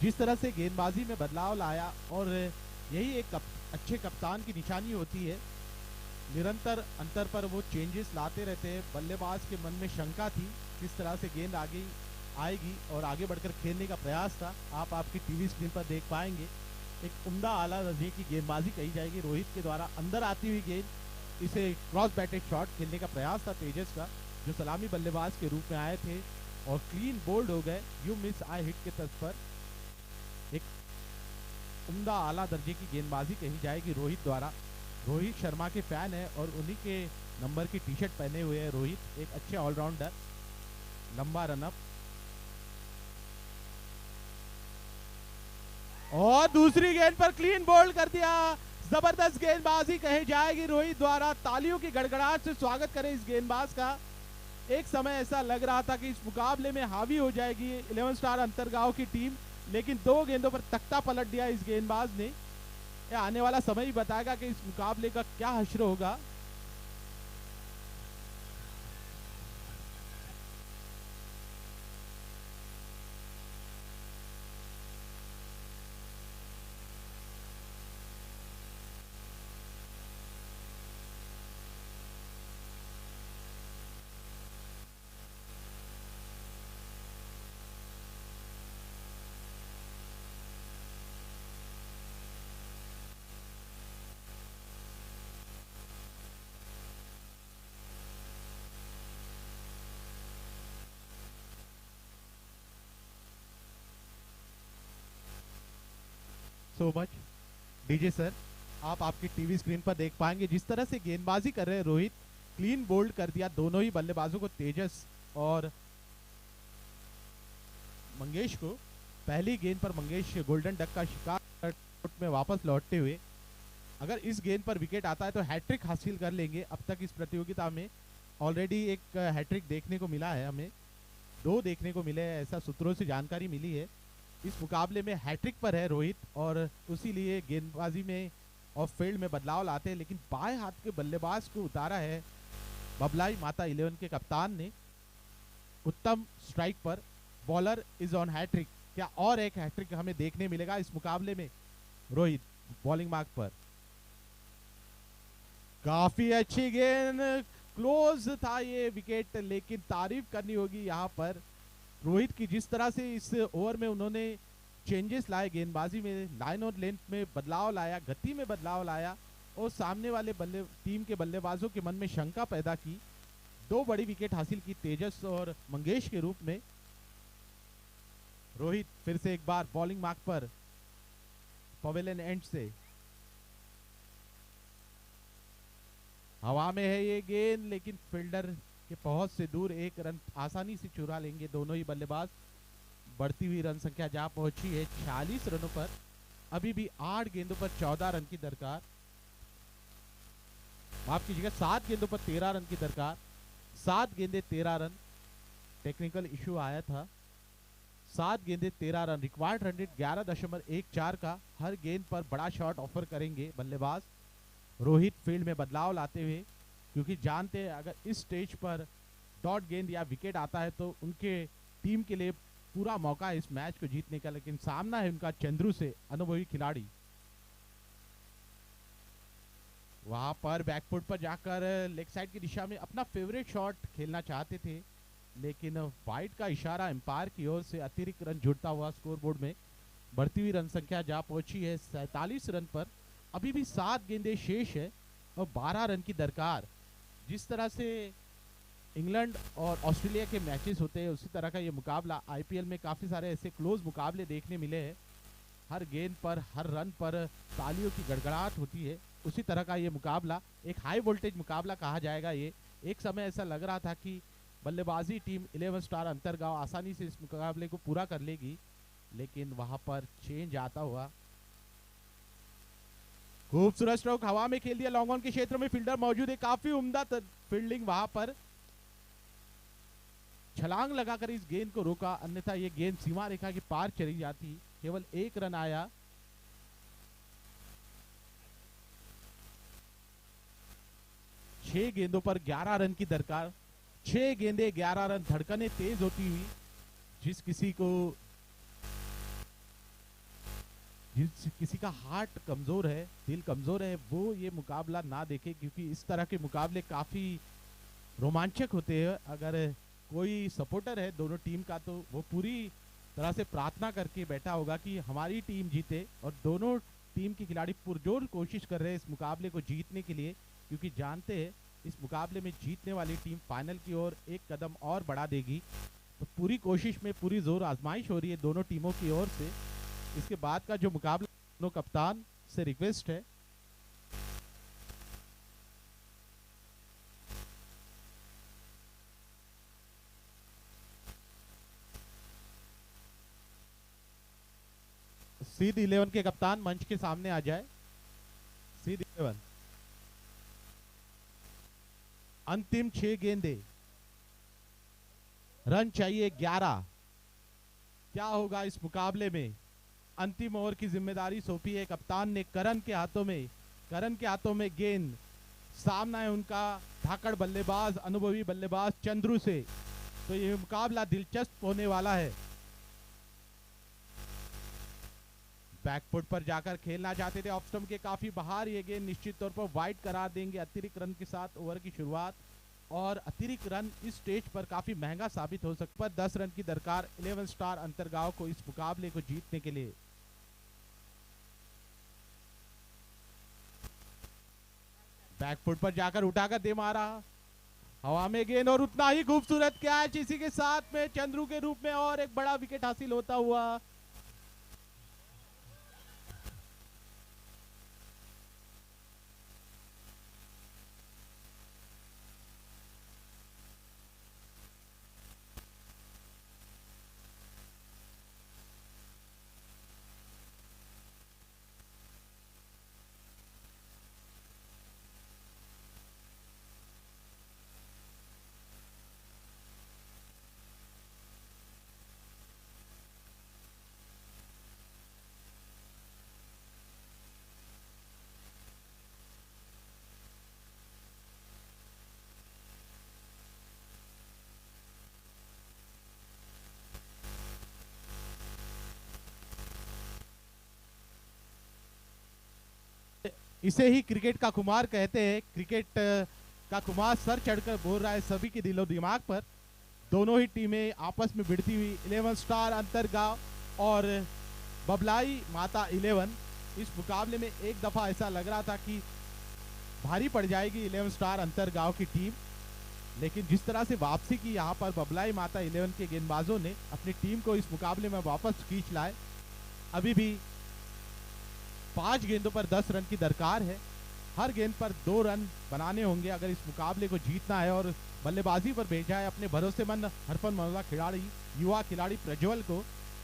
जिस तरह से गेंदबाजी में बदलाव लाया, और यही एक अच्छे कप्तान की निशानी होती है। निरंतर अंतर पर वो चेंजेस लाते रहते हैं। बल्लेबाज के मन में शंका थी किस तरह से गेंद आगे आएगी और आगे बढ़कर खेलने का प्रयास था। आप आपकी टीवी स्क्रीन पर देख पाएंगे एक उम्दा आला दर्जे की गेंदबाजी कही जाएगी रोहित के द्वारा। अंदर आती हुई गेंद, इसे क्रॉस बैटेड शॉट खेलने का प्रयास था तेजस का, जो सलामी बल्लेबाज के रूप में आए थे और क्लीन बोल्ड हो गए यू मिस आई हिट के तर्ज पर। एक उम्दा आला दर्जे की गेंदबाजी कही जाएगी रोहित द्वारा। रोहित शर्मा के फैन है और उन्हीं के नंबर की टी शर्ट पहने हुए है रोहित। एक अच्छे ऑलराउंडर, लंबा रनअप, और दूसरी गेंद पर क्लीन बोल्ड कर दिया। जबरदस्त गेंदबाजी कही जाएगी रोहित द्वारा। तालियों की गड़गड़ाहट से स्वागत करें इस गेंदबाज का। एक समय ऐसा लग रहा था कि इस मुकाबले में हावी हो जाएगी 11 स्टार अंतरगांव की टीम, लेकिन 2 गेंदों पर तख्ता पलट दिया इस गेंदबाज ने। आने वाला समय ही बताएगा कि इस मुकाबले का क्या हश्र होगा। So much DJ sir. आप आपकी टीवी स्क्रीन पर देख पाएंगे जिस तरह से गेंदबाजी कर रहे हैं रोहित। क्लीन बोल्ड कर दिया दोनों ही बल्लेबाजों को, तेजस और मंगेश को। पहली गेंद पर मंगेश गोल्डन डक का शिकार में वापस लौटते हुए, अगर इस गेंद पर विकेट आता है तो हैट्रिक हासिल कर लेंगे। अब तक इस प्रतियोगिता में ऑलरेडी एक हैट्रिक देखने को मिला है, हमें 2 देखने को मिले हैं, ऐसा सूत्रों से जानकारी मिली है। इस मुकाबले में हैट्रिक पर है रोहित, और उसी लिए गेंदबाजी में और फील्ड में बदलाव लाते हैं। लेकिन बाएं हाथ के बल्लेबाज को उतारा है बबलाई माता 11 के कप्तान ने। उत्तम स्ट्राइक पर, बॉलर इज ऑन हैट्रिक। क्या और एक हैट्रिक हमें देखने मिलेगा इस मुकाबले में? रोहित बॉलिंग मार्क पर, काफी अच्छी गेंद, क्लोज था ये विकेट, लेकिन तारीफ करनी होगी यहाँ पर रोहित की जिस तरह से इस ओवर में उन्होंने चेंजेस लाए गेंदबाजी में, लाइन और लेंथ में बदलाव लाया, गति में बदलाव लाया, और सामने वाले टीम के बल्लेबाजों के मन में शंका पैदा की। 2 बड़ी विकेट हासिल की तेजस और मंगेश के रूप में। रोहित फिर से एक बार बॉलिंग मार्क पर पवेलियन एंड से, हवा में है ये गेंद लेकिन फील्डर के पहुंच से दूर, 1 रन आसानी से चुरा लेंगे दोनों ही बल्लेबाज। बढ़ती हुई रन संख्या जहां पहुंची है 46 रनों पर, अभी भी 8 गेंदों पर 14 रन की दरकार, माफ कीजिएगा 7 गेंदों पर 13 रन की दरकार। 7 गेंदे 13 रन, टेक्निकल इशू आया था। 7 गेंदे 13 रन, रिक्वायर्ड रन रेट 11.14 का। हर गेंद पर बड़ा शॉट ऑफर करेंगे बल्लेबाज। रोहित फील्ड में बदलाव लाते हुए, क्योंकि जानते हैं अगर इस स्टेज पर डॉट गेंद या विकेट आता है तो उनके टीम के लिए पूरा मौका है इस मैच को जीतने का। लेकिन सामना है उनका चंद्रू से, अनुभवी खिलाड़ी। वहां पर बैकफुट पर जाकर लेग साइड की दिशा में अपना फेवरेट शॉट खेलना चाहते थे, लेकिन वाइड का इशारा एम्पायर की ओर से अतिरिक्त रन जुड़ता हुआ स्कोरबोर्ड में। बढ़ती हुई रन संख्या जहां पहुंची है 47 रन पर, अभी भी 7 गेंदे शेष है और 12 रन की दरकार। जिस तरह से इंग्लैंड और ऑस्ट्रेलिया के मैचेस होते हैं उसी तरह का ये मुकाबला आईपीएल में काफ़ी सारे ऐसे क्लोज मुकाबले देखने मिले हैं। हर गेंद पर, हर रन पर तालियों की गड़गड़ाहट होती है। उसी तरह का ये मुकाबला एक हाई वोल्टेज मुकाबला कहा जाएगा। ये एक समय ऐसा लग रहा था कि बल्लेबाजी टीम 11 स्टार अंतरगांव आसानी से इस मुकाबले को पूरा कर लेगी, लेकिन वहां पर चेंज आता हुआ। खूबसूरत स्ट्रोक हवा में खेल दिया, लॉन्ग ऑन के क्षेत्र में फील्डर मौजूद है, काफी उम्दा फील्डिंग वहां पर। छलांग लगाकर इस गेंद को रोका, अन्यथा ये गेंद सीमा रेखा के पार चली जाती। केवल 1 रन आया। छह गेंदों पर 11 रन की दरकार। 6 गेंदे 11 रन, धड़कनें तेज होती हुई। जिस किसी का हार्ट कमजोर है, दिल कमजोर है, वो ये मुकाबला ना देखे, क्योंकि इस तरह के मुकाबले काफी रोमांचक होते हैं। अगर कोई सपोर्टर है दोनों टीम का तो वो पूरी तरह से प्रार्थना करके बैठा होगा कि हमारी टीम जीते, और दोनों टीम के खिलाड़ी पुरजोर कोशिश कर रहे हैं इस मुकाबले को जीतने के लिए, क्योंकि जानते हैं इस मुकाबले में जीतने वाली टीम फाइनल की ओर एक कदम और बढ़ा देगी। तो पूरी कोशिश में पूरी जोर आजमाइश हो रही है दोनों टीमों की ओर से। इसके बाद का जो मुकाबला, दोनों कप्तान से रिक्वेस्ट है सीध 11 के कप्तान मंच के सामने आ जाए। सीध 11, अंतिम 6 गेंदे, रन चाहिए 11। क्या होगा इस मुकाबले में? अंतिम ओवर की जिम्मेदारी सौंपी है कप्तान ने करण के हाथों में। करण के हाथों में गेंद, सामना है उनका धाकड़ बल्लेबाज, अनुभवी बल्लेबाज चंद्रू से। तो ये मुकाबला दिलचस्प होने वाला है। बैकफुट पर जाकर खेलना चाहते थे, ऑफ स्टंप के काफी बाहर। ये गेंद निश्चित तौर पर वाइड करार देंगे। अतिरिक्त रन के साथ ओवर की शुरुआत, और अतिरिक्त रन इस स्टेज पर काफी महंगा साबित हो सकता है। 10 रन की दरकार 11 स्टार अंतरगांव को इस मुकाबले को जीतने के लिए। बैकफुट पर जाकर उठाकर दे मारा, हवा में गेंद, और उतना ही खूबसूरत कैच। इसी के साथ में चंद्रू के रूप में और एक बड़ा विकेट हासिल होता हुआ। इसे ही क्रिकेट का खुमार कहते हैं। क्रिकेट का खुमार सर चढ़कर बोल रहा है सभी के दिलो दिमाग पर। दोनों ही टीमें आपस में भिड़ती हुई 11 स्टार अंतरगांव और बबलाई माता 11। इस मुकाबले में एक दफा ऐसा लग रहा था कि भारी पड़ जाएगी 11 स्टार अंतरगांव की टीम, लेकिन जिस तरह से वापसी की यहाँ पर बबलाई माता 11 के गेंदबाजों ने अपनी टीम को इस मुकाबले में वापस खींच लाए। अभी भी 5 गेंदों पर 10 रन की दरकार है। हर गेंद पर 2 रन बनाने होंगे अगर इस मुकाबले को जीतना है और बल्लेबाजी पर भेजा है अपने भरोसेमंद हरफन मौला खिलाड़ी, युवा खिलाड़ी प्रज्वल को।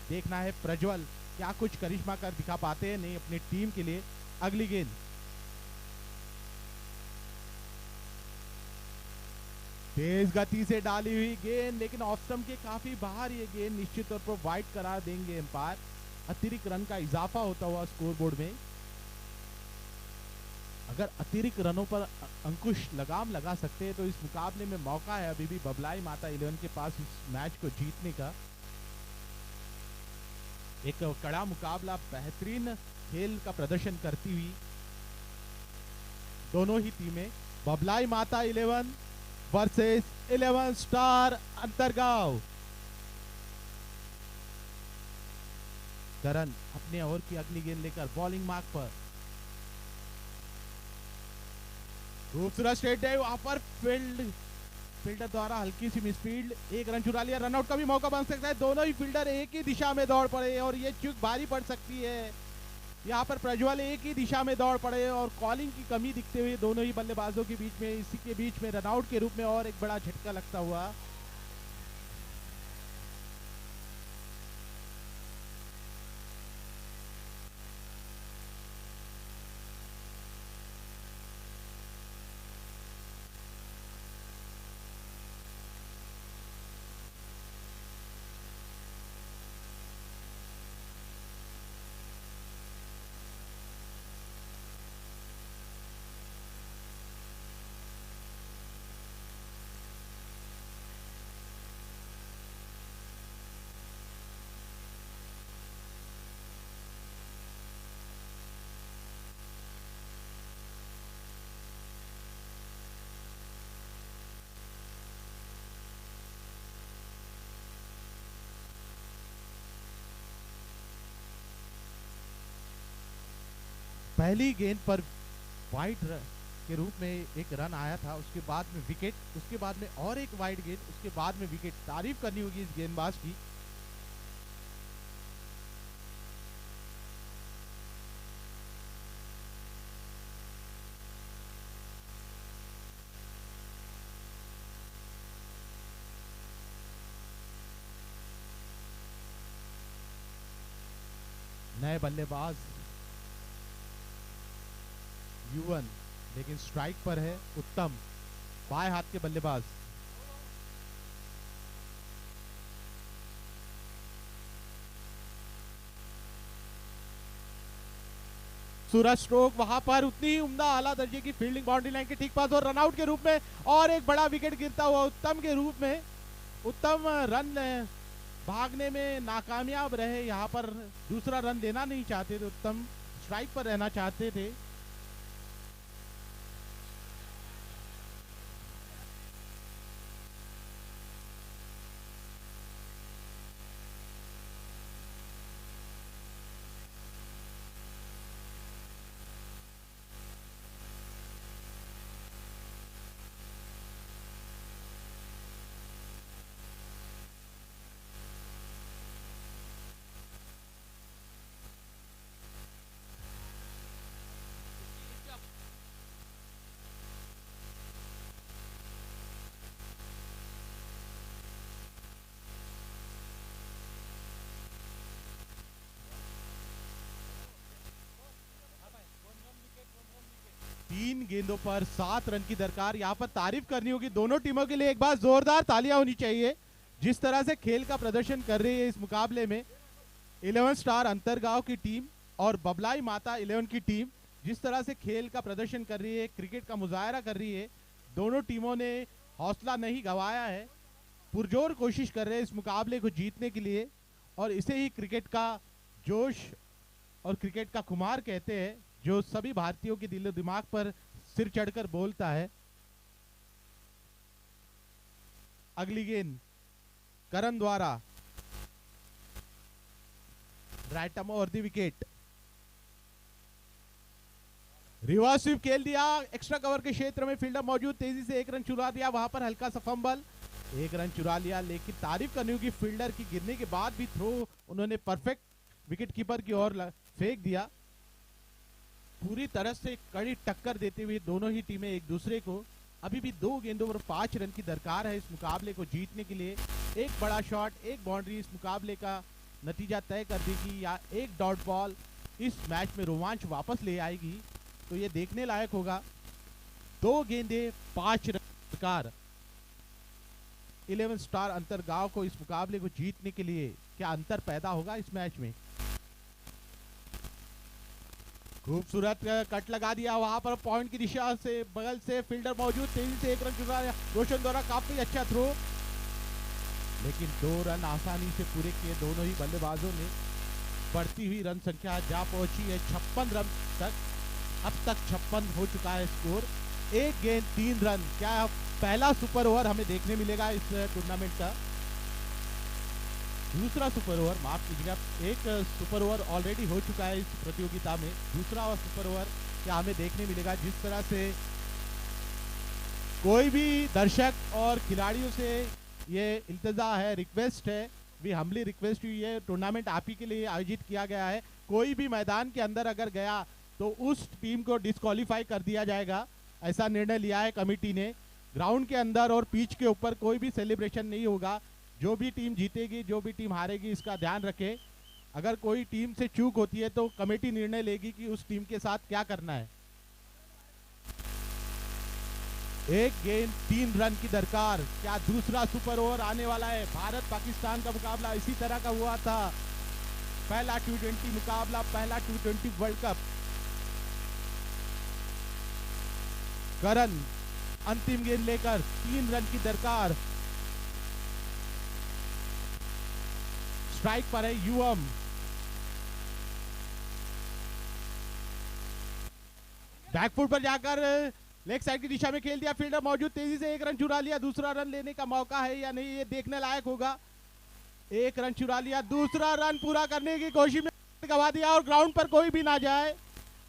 देखना है प्रज्वल क्या कुछ करिश्मा कर दिखा पाते हैं नहीं अपनी टीम के लिए। अगली गेंद तेज गति से डाली हुई गेंद, लेकिन ऑफ स्टंप के काफी बाहर ये गेंद निश्चित तौर पर वाइड करार देंगे एम्पायर। अतिरिक्त रन का इजाफा होता हुआ स्कोरबोर्ड में। अगर अतिरिक्त रनों पर अंकुश लगाम लगा सकते हैं तो इस मुकाबले में मौका है अभी भी बबलाई माता 11 के पास इस मैच को जीतने का। एक कड़ा मुकाबला, बेहतरीन खेल का प्रदर्शन करती हुई दोनों ही टीमें। बबलाई माता 11 वर्सेस 11 स्टार अंतरगांव। करण अपने ओवर की अगली गेंद लेकर बॉलिंग मार्क पर। खूबसूरत स्ट्रेट ड्राइव, वहां पर फील्डर द्वारा हल्की सी मिसफील्ड, 1 रन चुरा लिया। रनआउट का भी मौका बन सकता है। दोनों ही फील्डर एक ही दिशा में दौड़ पड़े और ये चूक भारी पड़ सकती है। यहाँ पर प्रज्वल एक ही दिशा में दौड़ पड़े और कॉलिंग की कमी दिखते हुए दोनों ही बल्लेबाजों के बीच में, इसी के बीच में रनआउट के रूप में और एक बड़ा झटका लगता हुआ। पहली गेंद पर वाइड के रूप में एक रन आया था, उसके बाद में विकेट, उसके बाद में और एक वाइड गेंद, उसके बाद में विकेट। तारीफ करनी होगी इस गेंदबाज की। नए बल्लेबाज युवन, लेकिन स्ट्राइक पर है उत्तम, बाएं हाथ के बल्लेबाज। सूरज स्ट्रोक वहां पर उतनी ही उम्दा आला दर्जे की फील्डिंग बाउंड्री लाइन के ठीक पास और रनआउट के रूप में और एक बड़ा विकेट गिरता हुआ उत्तम के रूप में। उत्तम रन भागने में नाकामयाब रहे, यहाँ पर दूसरा रन देना नहीं चाहते थे उत्तम, स्ट्राइक पर रहना चाहते थे। तीन गेंदों पर 7 रन की दरकार। यहाँ पर तारीफ करनी होगी दोनों टीमों के लिए, एक बार जोरदार तालियां होनी चाहिए। जिस तरह से खेल का प्रदर्शन कर रही है इस मुकाबले में 11 स्टार अंतरगांव की टीम और बबलाई माता 11 की टीम, जिस तरह से खेल का प्रदर्शन कर रही है, क्रिकेट का मुजाहरा कर रही है, दोनों टीमों ने हौसला नहीं गंवाया है, पुरजोर कोशिश कर रहे हैं इस मुकाबले को जीतने के लिए। और इसे ही क्रिकेट का जोश और क्रिकेट का खुमार कहते हैं, जो सभी भारतीयों के दिलो दिमाग पर सिर चढ़कर बोलता है। अगली गेंद करण द्वारा राइट आर्म और द विकेट। रिवर्स स्वीप खेल दिया, एक्स्ट्रा कवर के क्षेत्र में फील्डर मौजूद, तेजी से एक रन चुरा दिया, वहां पर हल्का सा फंबल, एक रन चुरा लिया। लेकिन तारीफ करनी होगी फील्डर की, गिरने के बाद भी थ्रो उन्होंने परफेक्ट विकेट कीपर की ओर फेंक दिया। पूरी तरह से कड़ी टक्कर देते हुए दोनों ही टीमें एक दूसरे को। अभी भी 2 गेंदों पर 5 रन की दरकार है इस मुकाबले को जीतने के लिए। एक बड़ा शॉट, एक बाउंड्री इस मुकाबले का नतीजा तय कर देगी, या एक डॉट बॉल इस मैच में रोमांच वापस ले आएगी। तो ये देखने लायक होगा। 2 गेंदे 5 रन दरकार 11 स्टार अंतरगांव को इस मुकाबले को जीतने के लिए। क्या अंतर पैदा होगा इस मैच में? खूबसूरत कट लगा दिया, वहां पर पॉइंट की दिशा से बगल से फील्डर मौजूद, तेजी से एक रन चुरा लिया रोशन द्वारा, काफी अच्छा थ्रो, लेकिन 2 रन आसानी से पूरे किए दोनों ही बल्लेबाजों ने। बढ़ती हुई रन संख्या जा पहुंची है 56 रन तक। अब तक 56 हो चुका है स्कोर। 1 गेंद 3 रन। क्या पहला सुपर ओवर हमें देखने मिलेगा इस टूर्नामेंट का? दूसरा सुपर ओवर, माफ कीजिएगा, एक सुपर ओवर ऑलरेडी हो चुका है इस प्रतियोगिता में। दूसरा सुपर ओवर क्या हमें देखने मिलेगा? जिस तरह से कोई भी दर्शक और खिलाड़ियों से ये इल्तजा है, रिक्वेस्ट है, वी हम्बली रिक्वेस्ट, ये टूर्नामेंट आप ही के लिए आयोजित किया गया है। कोई भी मैदान के अंदर अगर गया तो उस टीम को डिस्क्वालीफाई कर दिया जाएगा, ऐसा निर्णय लिया है कमेटी ने। ग्राउंड के अंदर और पिच के ऊपर कोई भी सेलिब्रेशन नहीं होगा। जो भी टीम जीतेगी, जो भी टीम हारेगी, इसका ध्यान रखें। अगर कोई टीम से चूक होती है तो कमेटी निर्णय लेगी कि उस टीम के साथ क्या करना है। 1 गेंद 3 रन की दरकार। क्या दूसरा सुपर ओवर आने वाला है? भारत पाकिस्तान का मुकाबला इसी तरह का हुआ था, पहला T20 मुकाबला, पहला T20 वर्ल्ड कप। करण अंतिम गेंद लेकर 3 रन की दरकार। स्ट्राइक पर है युवम। बैकफुट पर जाकर लेग साइड की दिशा में खेल दिया, फील्डर मौजूद, तेजी से एक रन चुरा लिया। दूसरा रन लेने का मौका है या नहीं, ये देखने लायक होगा। 1 रन चुरा लिया, दूसरा रन पूरा करने की कोशिश में गवा दिया, और ग्राउंड पर कोई भी ना जाए,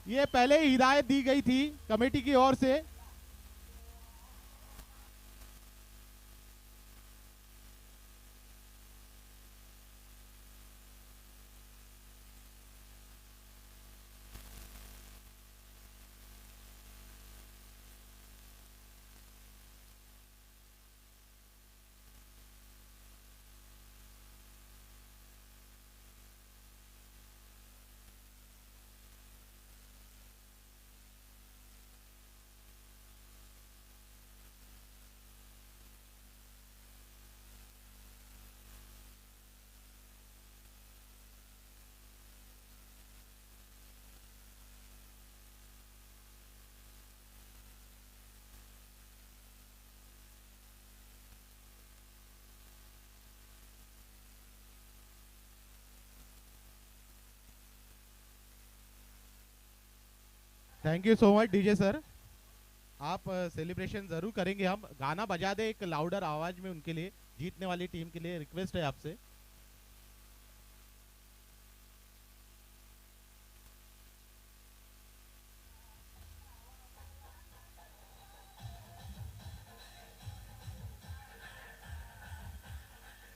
ये पहले ही हिदायत दी गई थी कमेटी की ओर से। Thank you so much DJ sir. आप सेलिब्रेशन जरूर करेंगे, हम गाना बजा दे एक लाउडर आवाज में उनके लिए, जीतने वाली टीम के लिए रिक्वेस्ट है आपसे।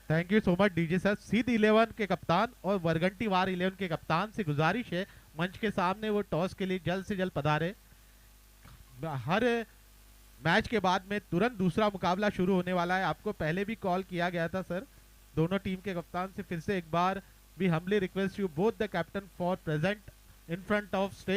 Thank you so much DJ sir. सीध 11 के कप्तान और बरगंटी वार 11 के कप्तान से गुजारिश है मंच के सामने वो टॉस के लिए जल्द से जल्द पधारे। हर मैच के बाद में तुरंत दूसरा मुकाबला शुरू होने वाला है। आपको पहले भी कॉल किया गया था सर, दोनों टीम के कप्तान से फिर से एक बार, we humbly request you both the captain for present in front of stage.